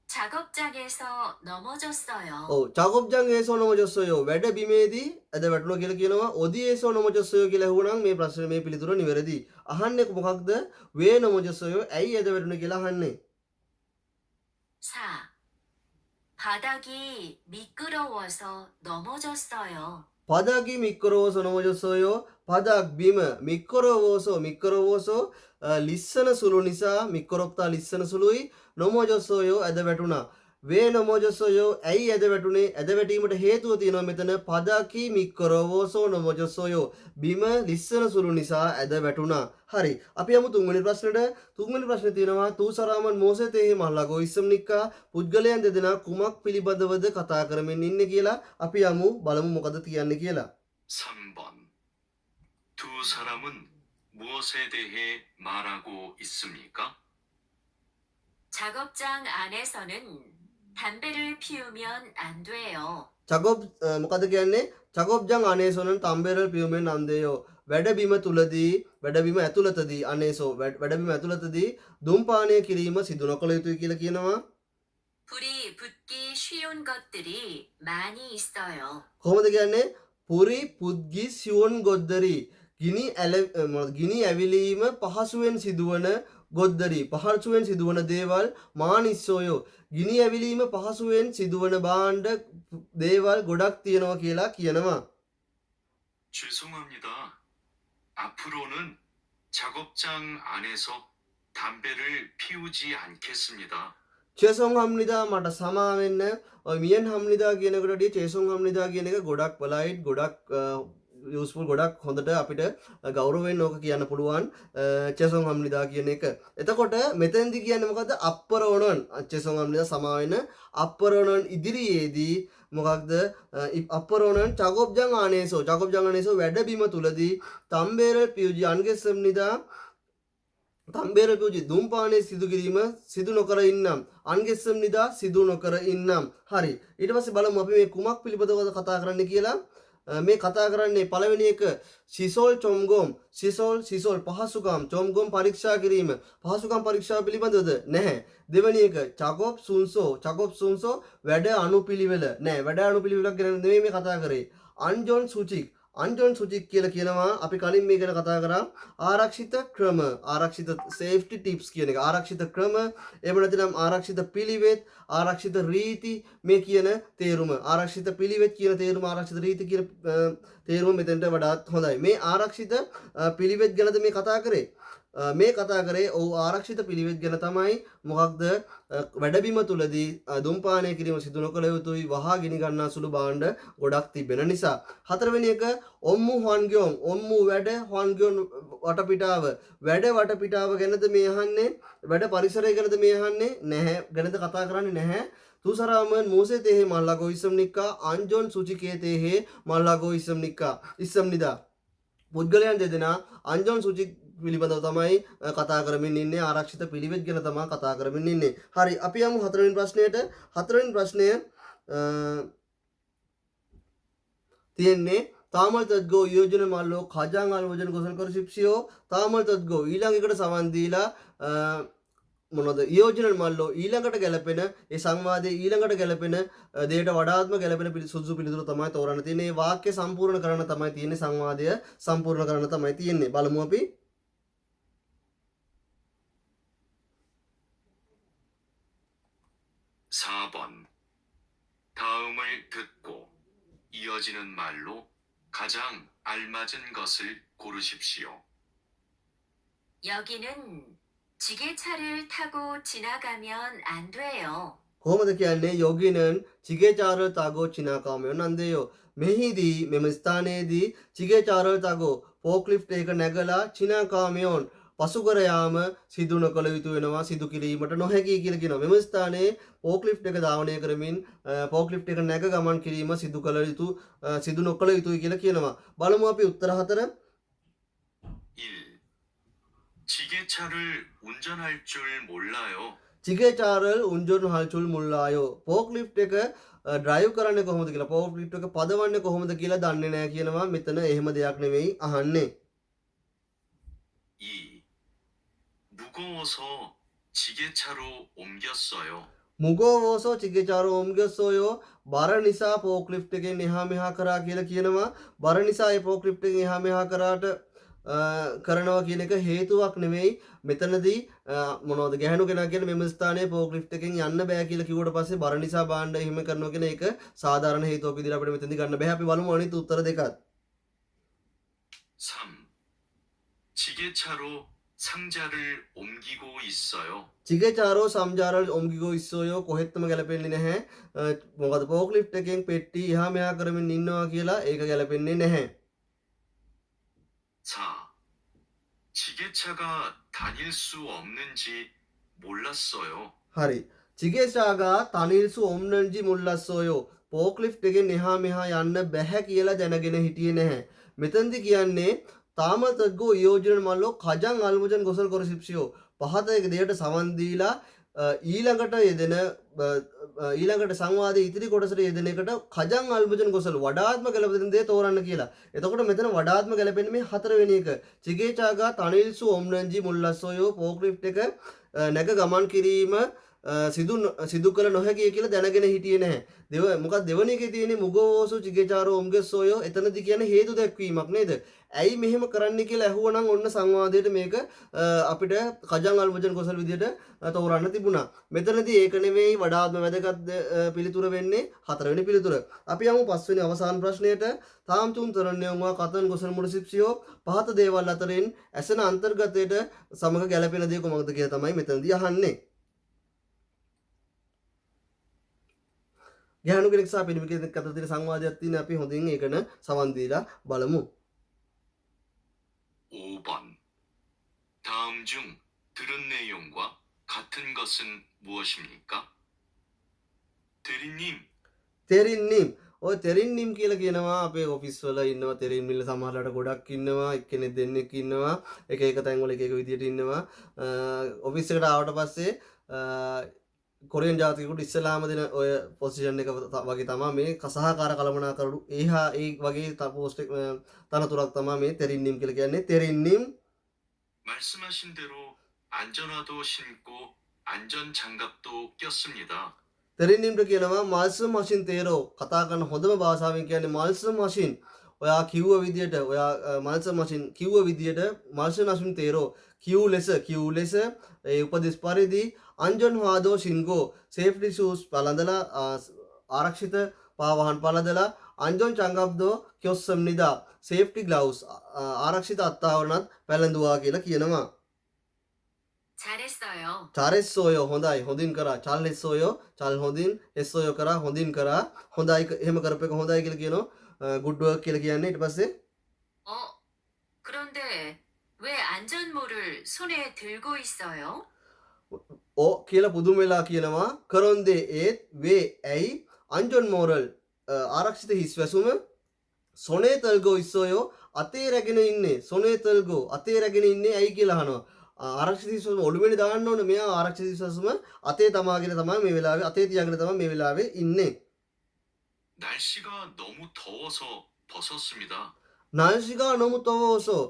작업장에서 넘어졌어요. ඔව් 작업장에서 넘어졌어요. වැඩ බිමේදී ඇද වැටුණා කියලා කියනවා. 어디에서 넘어졌어요 කියලා ඇහුවනම් මේ ප්‍රශ්නේ මේ පිළිතුර නිවැරදි. අහන්නේ මොකක්ද? වේ 넘어졌어요. ඇයි ඇද වැටුණේ කියලා අහන්නේ. 4. 바닥이 미끄러워서 넘어졌어요. 바닥이 미끄러워서 넘어졌어요. 바닥 බිම 미끄러워서 ලිස්සන සුළු නිසා මික්කොරොප්තා ලිස්සන සුළුයි නොමෝජස්සෝයෝ ඇද වැටුණා. වේ නොමෝජස්සෝයෝ ඇයි ඇද වැටුනේ? ඇද වැටීමට හේතුව තියෙනවා මෙතන පදාකි මික්කොරෝවෝසෝ නොමෝජස්සෝයෝ බිම ලිස්සන සුළු නිසා ඇද වැටුණා. හරි. අපි යමු තුන්වෙනි ප්‍රශ්නෙට. තුන්වෙනි ප්‍රශ්නේ තියෙනවා තුසරාමන් මෝසෙතේ මහල්ලාගෝ ඉස්සම්නික්කා පුද්ගලයන් දෙදෙනා කුමක් පිළිබඳවද කතා කරමින් ඉන්නේ කියලා අපි යමු බලමු මොකද කියන්නේ කියලා. 3번. 두 사람은 무엇에 대해 말하고 있습니까? 작업장 안에서는 담배를 피우면 안 돼요. 작업 මොකද කියන්නේ? 작업장 안에서는 담배를 피우면 안 돼요. වැඩබිම තුලදී වැඩබිම ඇතුළතදී අනේසෝ වැඩබිම ඇතුළතදී ධූම්පානය කිරීම සිදු නොකළ යුතුයි කියලා කියනවා. 불이 붙기 쉬운 것들이 많이 있어요. කොහොමද කියන්නේ? පුරි පුද්ගි සියොන් ගොද්දරි ගිනි ඇවිලීම පහසුවෙන් සිදුවන ගොද්දරි පහසුවෙන් සිදුවන දේවල් මානිස්සෝයෝ ගිනි ඇවිලීම පහසුවෙන් සිදුවන භාණ්ඩ දේවල් ගොඩක් තියෙනවා කියලා කියනවා. 죄송합니다. 앞으로는 작업장 안에서 담배를 피우지 않겠습니다. චේසොන් හම්නිදා මට සමා වෙන්න. ඔය මියන් හම්නිදා කියනකට වඩා චේසොන් හම්නිදා කියන එක ගොඩක් පොලයිට් ගොඩක් යූස්ෆුල් ගොඩක් හොඳට අපිට ගෞරවයෙන් ඕක කියන්න පුළුවන් චේසොන් හම්නිදා කියන එක. එතකොට මෙතෙන්දි කියන්නේ මොකද්ද? අප්පරෝණන් චේසොන් හම්නිදා සමා වෙන අප්පරෝණන් ඉදිරියේදී මොකක්ද? අප්පරෝණන් චගොබ්ජන් ආනේසෝ වැඩබිම තුලදී තම්බේරල් පියුජි අන්ගෙසම්නිදා තම්බේරල් පියුජි දුම්පානේ සිදු කිරීම සිදු නොකර ඉන්නම් අන්ගෙසම්නිදා සිදු නොකර ඉන්නම්. හරි. ඊට පස්සේ බලමු අපි මේ කුමක් පිළිබඳවද කතා කරන්නේ කියලා. මේ කතා කරන්නේ පළවෙනි එක සිසෝල් චොම්ගොම් සිසෝල් පහසුකම් චොම්ගොම් පරීක්ෂා කිරීම පහසුකම් පරීක්ෂාව පිළිබඳවද නැහැ. දෙවෙනි එක චකොප් සුන්සෝ වැඩ අනුපිළිවෙල නෑ. වැඩ අනුපිළිවෙලක් ගැන නෙමෙයි මේ කතා කරේ. අන්ජොන් සුචික් කියලා කියනවා. අපි කලින් මේ ගැන කතා කරා ආරක්ෂිත ක්‍රම ආරක්ෂිත සේෆ්ටි ටිප්ස් කියන එක. ආරක්ෂිත ක්‍රම එහෙම නැත්නම් ආරක්ෂිත පිළිවෙත් ආරක්ෂිත රීති මේ කියන තේරුම ආරක්ෂිත පිළිවෙත් කියන තේරුම ආරක්ෂිත රීති කියන තේරුම මෙතෙන්ට වඩාත් හොඳයි. මේ ආරක්ෂිත පිළිවෙත් ගැනද මේ කතා කරේ. මේ කතා කරේ ඔහු ආරක්ෂිත පිළිවෙත් ගැන තමයි. මොකක්ද වැඩබිම තුලදී දුම්පානය කිරීම සිදු නොකළ යුතුයි වහා ගිනි ගන්නා සුළු භාණ්ඩ ගොඩක් තිබෙන නිසා. හතරවෙනි එක ඔම්මු හොන්ගියොන් ඔම්මු වැඩ හොන්ගියොන් වටපිටාව වැඩ වටපිටාව ගැනද මේ අහන්නේ වැඩ පරිසරය ගැනද මේ අහන්නේ නැහැ ගැනද කතා කරන්නේ නැහැ. තුසරාමන් මූසේ තේහේ මල්ලාගෝ ඉස්සම්නික්කා අංජොන් සුචිකේ තේහේ මල්ලාගෝ ඉස්සම්නික්කා ඉස්සම්නිදා පුද්ගලයන් දෙදෙනා අංජොන් සුචි පිළිබඳව තමයි කතා කරමින් ඉන්නේ. ආරක්ෂිත පිළිවෙත් ගැන තමයි කතා කරමින් ඉන්නේ. හරි අපි යමු හතරවෙනි ප්‍රශ්නයට. හතරවෙනි ප්‍රශ්නය තියෙන්නේ तामल तद्गो योजन मालो खाजांग आलवजन गोसन कर शिप्सियो तामल तद्गो ඊළඟ එකට සමන් දීලා මොනවද යෝජන මාල්ලෝ ඊළඟට ගැලපෙන ඒ සංවාදයේ ඊළඟට ගැලපෙන දෙයට වඩාත්ම ගැලපෙන සුදුසු පිළිතුර තමයි තෝරන්න තියෙන්නේ. මේ වාක්‍ය සම්පූර්ණ කරන්න තමයි තියෙන්නේ. සංවාදය සම්පූර්ණ කරන්න තමයි තියෙන්නේ. බලමු අපි. 4번. 다음을 듣고 이어지는 말로 가장 알맞은 것을 고르십시오. 여기는 지게차를 타고 지나가면 안 돼요. කොහොමද කියන්නේ යෝගිනන් 지게차를 타고 지나가면 안 돼요. මෙහිදී මෙම ස්ථානයේදී 지게차를 타고 ෆෝක්ලිෆ්ට් එක නැගලා 지나가면 පසුකර යාම සිදු නොකළ යුතු වෙනවා සිදු කිරීමට නොහැකි කියලා කියනවා. මෙම ස්ථානයේ ෆෝක්ලිෆ්ට් එක ධාවනය කරමින් ෆෝක්ලිෆ්ට් එක නැග ගමන් කිරීම සිදු නොකළ යුතුයි කියලා කියනවා. බලමු අපි උත්තර 4. 1. 지게차를 운전할 줄 몰라요. 지게차를 운전할 줄 몰라요. ෆෝක්ලිෆ්ට් එක ඩ්‍රයිව් කරන්නේ කොහොමද කියලා ෆෝක්ලිෆ්ට් එක පදවන්නේ කොහොමද කියලා දන්නේ නැහැ කියනවා. මෙතන එහෙම දෙයක් නෙවෙයි අහන්නේ. 2. 무거워서 지게차로 옮겼어요. මුගෝවෝසෝ 지게차로 옮겼어요. බර නිසා ෆෝක්ලිෆ්ට් එකෙන් එහා මෙහා කරා කියලා කියනවා. බර නිසා ඒ ෆෝක්ලිෆ්ට් එකෙන් එහා මෙහා කරාට කරනවා කියන එක හේතුවක් නෙවෙයි. මෙතනදී මොනවද ගැහණු කෙනා කියන මෙම ස්ථානයේ ෆෝක්ලිෆ්ට් එකෙන් යන්න බෑ කියලා කිව්වට පස්සේ බර නිසා බාණ්ඩ එහෙම කරනවා කියන එක සාධාරණ හේතුවක් විදිහට අපිට මෙතනදී ගන්න බෑ. අපි බලමු අනිත් උත්තර දෙකත්. 3. 지게차로 상자를 옮기고 있어요. 지게차로 상자를 옮기고 있어요. කොහෙත්ම ගැලපෙන්නේ නැහැ. මොකද ෆෝක්ලිෆ්ට් එකෙන් පෙට්ටි එහා මෙහා කරමින් ඉන්නවා කියලා ඒක ගැලපෙන්නේ නැහැ. 4. 지게차가 다닐 수 없는지 몰랐어요. හරි. 지게차가 다닐 수 없는지 몰랐어요. ෆෝක්ලිෆ්ට් එකෙන් එහා මෙහා යන්න බැහැ කියලා දැනගෙන හිටියේ නැහැ. මෙතනදී කියන්නේ තාමතග්ගෝ යෝජන මල්ලෝ කජන් අල්මුජන් ගොසල් කොරසිප්සියෝ පහත එක දෙයට සමන් දීලා ඊළඟට යෙදෙන ඊළඟට සංවාදයේ ඉතිරි කොටසට යෙදෙන එකට කජන් අල්මුජන් ගොසල් වඩාත්ම ගැලපෙන දේ තෝරන්න කියලා. එතකොට මෙතන වඩාත්ම ගැලපෙන්නේ මේ හතරවෙනි එක. චිගේචාගා තනිල්සු ඔම්නන්ජි මුල්ලස්සෝයෝ ෆෝක්ලිෆ්ට් එක නැග ගමන් කිරීම සිදු කළ නොහැකිය කියලා දැනගෙන හිටියේ නැහැ. මොකක්ද දෙවෙනි එකේ තියෙන්නේ මුගෝසු චිගේචාරෝ ඔම්ගෙස්සෝයෝ එතනදී කියන්නේ හේතු දැක්වීමක් නේද? ඇයි මෙහෙම කරන්න කියලා ඇහුවනම් ඔන්න සංවාදයට මේක අපිට කජන් අල්මුජන් ගොසල් විදියට තෝරන්න තිබුණා. මෙතනදී ඒක නෙවෙයි වඩාත්ම වැදගත් පිළිතුර වෙන්නේ හතරවෙනි පිළිතුර. අපි යමු පස්වෙනි අවසාන ප්‍රශ්නයට. තාම් තුන් තරණ්‍යෝමා කතන් ගොසල් මුඩසිප්සියෝ පහත දේවල් අතරින් ඇසෙන අන්තර්ගතයට සමග ගැලපෙන දේ කොමක්ද කියලා තමයි මෙතනදී අහන්නේ. ගැහණු කෙනෙක් සහ පිරිමි කෙනෙක් අතර තියෙන සංවාදයක් තියෙන අපි හොඳින් ඒකන සමන් දීලා බලමු. 5번. 다음 중 들은 내용과 같은 것은 무엇입니까? 대리님, තෙරින්නිම් ඔය තෙරින්නිම් කියලා කියනවා අපේ ඔෆිස් වල ඉන්නවා තෙරින්මිල්ල සමහරලාට ගොඩක් ඉන්නවා එක්කෙනෙක් දෙන්නෙක් ඉන්නවා එක එක තැන් වල එක එක විදියට ඉන්නවා ඔෆිස් එකට ආවට පස්සේ කොරියන් ජාතිකයෙකුට ඉස්සලාම දෙන ඔය පොසිෂන් එක වගේ තමයි මේ කසහකාර කළමනාකරු ඒහා ඒ වගේ පෝස්ට් තනතුරක් තමයි මේ තෙරින්නිම් කියලා කියන්නේ. තෙරින්නිම් 말씀하신 대로 안전화도 신고 안전장갑도 꼈습니다. තෙරින්නිම්ට කියනවා මල්ස් මෂින් තේරෝ කතා කරන හොඳම භාෂාවෙන් කියන්නේ මල්ස් මෂින්. ඔයා කිව්ව විදියට ඔයා මල්ස් මෂින් කිව්ව විදියට මල්ස් මෂින් තේරෝ කිව් ලෙස ඒ උපදෙස් පරිදි අංජන් හාදෝ සින්ගෝ සේෆ්ටි ෂූස් පළඳලා ආරක්ෂිත පාවාහන් පළඳලා අංජන් චංගබ්දෝ කිොස්සම් නිදා සේෆ්ටි ග්ලව්ස් ආරක්ෂිත අත්තාවරණත් පැළඳුවා කියලා කියනවා. 잘했어요. චාරෙස්සෝයෝ හොඳයි හොඳින් කරා චල්හෙස්සෝයෝ චල් හොඳින් එස්සෝයෝ කරා හොඳින් කරා හොඳයි එහෙම කරපු එක හොඳයි කියලා කියනවා good work කියලා කියන්නේ ඊට පස්සේ 어, 그런데 왜 안전모를 손에 들고 있어요? ඕ කියලා පුදුම වෙලා කියනවා කරොන්දේ ඒත් වේ ඇයි අංජොන් මෝරල් ආරක්ෂිත හිස් වැසුම සොනේ තල්ගෝ ඉස්සෝයෝ අතේ රැගෙන ඉන්නේ සොනේ තල්ගෝ අතේ රැගෙන ඉන්නේ ඇයි කියලා අහනවා ආරක්ෂිත හිස් වැසුම ඔළුවේනේ දාන්න ඕනේ මෙයා ආරක්ෂිත හිස් වැසුම අතේ තමාගෙන තමයි මේ වෙලාවේ අතේ තියාගෙන තමයි මේ වෙලාවේ ඉන්නේ 날씨가 너무 더워서 벗었습니다. නාල්ශිකා නොමුතවෝසෝ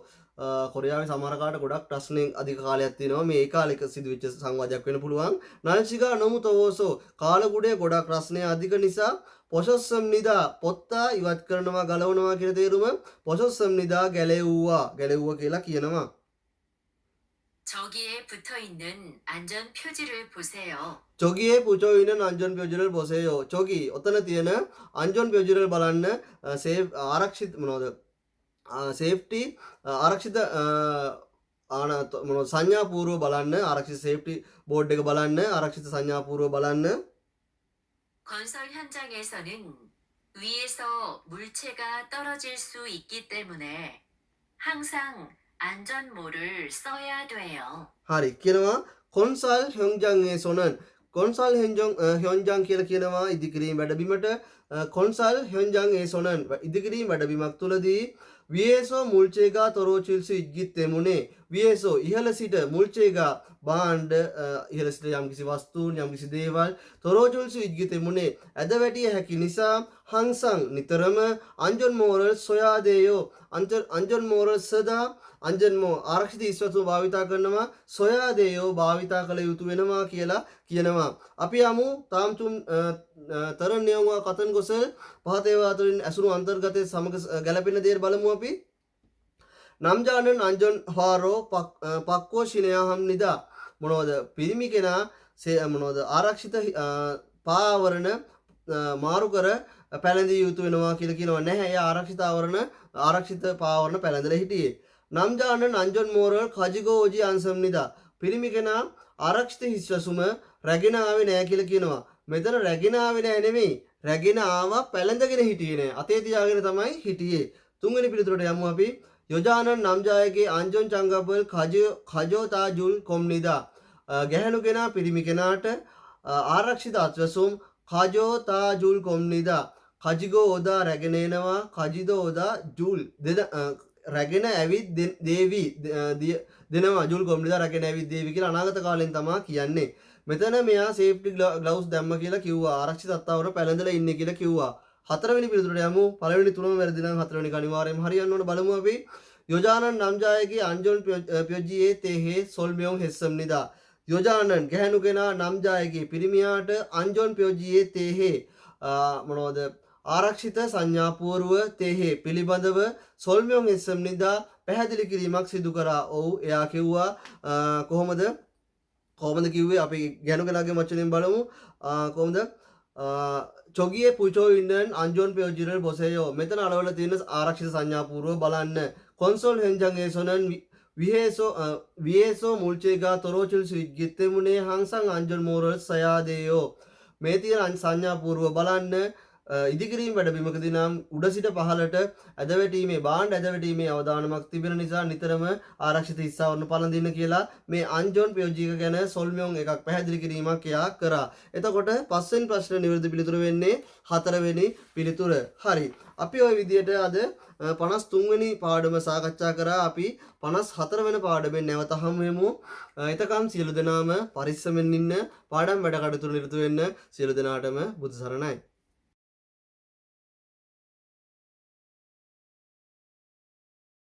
කොරියාවේ සමහර කාට ගොඩක් ප්‍රශ්නෙන් අධික කාලයක් තියෙනවා මේ ඒ කාලෙක සිදුවෙච්ච සංවාදයක් වෙන්න පුළුවන් නාල්ශිකා නොමුතවෝසෝ කාලගුඩේ ගොඩක් රස්නේ අධික නිසා පොසොස්සම් නිදා පොත්තා ඉවත් කරනවා ගලවනවා කියන තේරුම පොසොස්සම් නිදා ගැලෙව්වා කියලා කියනවා 저기에 붙어 있는 안전 표지를 보세요. 저기에 붙어 있는 안전 표지를 보세요. 저기 어떤 තියෙන 안전 표지를 බලන්න සේෆ් ආරක්ෂිත මොනවද සේෆ්ටි ආරක්ෂිත මොනවද සංඥාපූර්ව බලන්න ආරක්ෂිත සේෆ්ටි බෝඩ් එක බලන්න ආරක්ෂිත සංඥාපූර්ව බලන්න 건설 현장에서는 위에서 물체가 떨어질 수 있기 때문에 항상 안전모를 써야 돼요. හරි කියනවා කොන්සල් 현장에서는 කොන්සල් 현장 කියලා කියනවා ඉදිකිරීම වැඩබිමට කොන්සල් 현장에서는 ඉදිකිරීම වැඩබිමක් තුලදී වියේසෝ මුල්චේගා තොරෝචිල්සු ඉග්ගිත් තෙමුනේ වියේසෝ ඉහළ සිට මුල්චේගා බාණ්ඩ ඉහළ සිට යම්කිසි වස්තුන් යම්කිසි දේවල් තොරෝචිල්සු ඉග්ගිත් තෙමුනේ ඇද වැටිය හැකි නිසා හංසං නිතරම අංජොන් මෝරල් සොයාදේයෝ අංජොන් මෝරල් සදා අංජන්මෝ ආරක්ෂිත ඉස්වතු භාවිතා කරනවා සොයාදේයෝ භාවිතා කළ යුතු වෙනවා කියලා කියනවා අපි යමු තාම්තුම් තරණ්‍යවවා කතන් ගොසල් පහතේවා අතරින් ඇසුරු අන්තර්ගතය සමග ගැලපෙන දේ බලමු අපි නම්ජානන් අංජොන් හාරෝ පක්කෝ ශිනයාහම් නිදා මොනවද පිරිමි කෙනා මොනවද ආරක්ෂිත පාවරණ මාරු කර පැළඳිය යුතු වෙනවා කියලා කියනවා නැහැ එයා ආරක්ෂිත පාවරණ පැළඳලා හිටියේ නම්ජානන් අංජොන් මෝරල් කජිගෝ ඕජි අන්සම් නිදා පිරිමි කෙනා ආරක්ෂිත හිස් වැසුම රැගෙන ආවේ නැහැ කියලා කියනවා මෙතන රැගෙන ආවේ නැහැ නෙමෙයි රැගෙන ආවා පැළඳගෙන හිටියේ නෑ අතේ තියාගෙන තමයි හිටියේ තුන්වෙනි පිළිතුරට යමු අපි යොජානන් නම්ජායගේ අංජොන් චංගබල් කජෝ තාජුල් කොම්නිදා ගැහැණු කෙනා පිරිමි කෙනාට ආරක්ෂිත අත්වැසුම් කජෝ තාජුල් කොම්නිදා කජිගෝ ඕදා රැගෙන එනවා කජිදෝ ඕදා ජුල් රැගෙන ඇවිත් දේවි දෙනවා ජුල් කොම්නිදා රැගෙන ඇවිත් දේවි කියලා අනාගත කාලෙන් තමයි කියන්නේ මෙතන මෙයා සේෆ්ටි ග්ලව්ස් දැම්ම කියලා කිව්වා ආරක්ෂිත අත්තාවර පැළඳලා ඉන්නේ කියලා කිව්වා හතරවෙනි පිළිතුරට යමු පළවෙනි තුනම වැරදි නම් හතරවෙනි අනිවාර්යයෙන්ම හරියන්න ඕන බලමු අපි යොජානන් නම්ජායගේ අංජොන් ප්‍යොජියේ තේහේ සොල්මියොන් හෙස්සම් නිදා යොජානන් ගැහැණු කෙනා නම්ජායගේ පිරිමියාට අංජොන් ප්‍යොජියේ තේහේ මොනවද ආරක්ෂිත සංඥාපූර්ව තේහේ පිළිබඳව සොල්මියොන් හෙස්සම් නිදා පැහැදිලි කිරීමක් සිදු කරා ඔව් එයා කිව්වා කොහොමද කිව්වේ අපි ගැහැණු කෙනාගේ වචනෙන් බලමු කොහොමද චොගියේ පුචෝ ඉන්නන් අංජොන් පෙෝජිරල් බොසේයෝ මෙතන අලවල තියෙන ආරක්ෂිත සංඥාපූර්ව බලන්න කොන්සෝල් හෙන්ජන්ගේසොනන් වියේසෝ මුල්චේගා තොරෝචිල් ස්විග්ගිත්තෙමුණේ හංසං අංජොන් මෝරල් සයාදේයෝ මේ තියෙන සංඥාපූර්ව බලන්න ඉදිකිරීම වැඩබිමකදී නම් උඩ සිට පහළට ඇදවැටීමේ බාණ්ඩ ඇදවැටීමේ අවධානමක් තිබෙන නිසා නිතරම ආරක්ෂිත හිස්සාවරණ පළඳින්න කියලා මේ අංජොන් ප්‍රයෝජික ගැන සොල්මියොන් එකක් පැහැදිලි කිරීමක් එයා කරා. එතකොට පස්වෙනි ප්‍රශ්න නිවැරදි පිළිතුර වෙන්නේ හතරවෙනි පිළිතුර. හරි. අපි ওই විදිහට අද 53 වෙනි පාඩම සාකච්ඡා කරා. අපි 54 වෙනි පාඩමෙන් නැවත හමු වෙමු. එතකම් සියලු දෙනාම පරිස්සමෙන් ඉන්න පාඩම් වැඩ කටයුතු නිරත වෙන්න සියලු දෙනාටම බුදු සරණයි.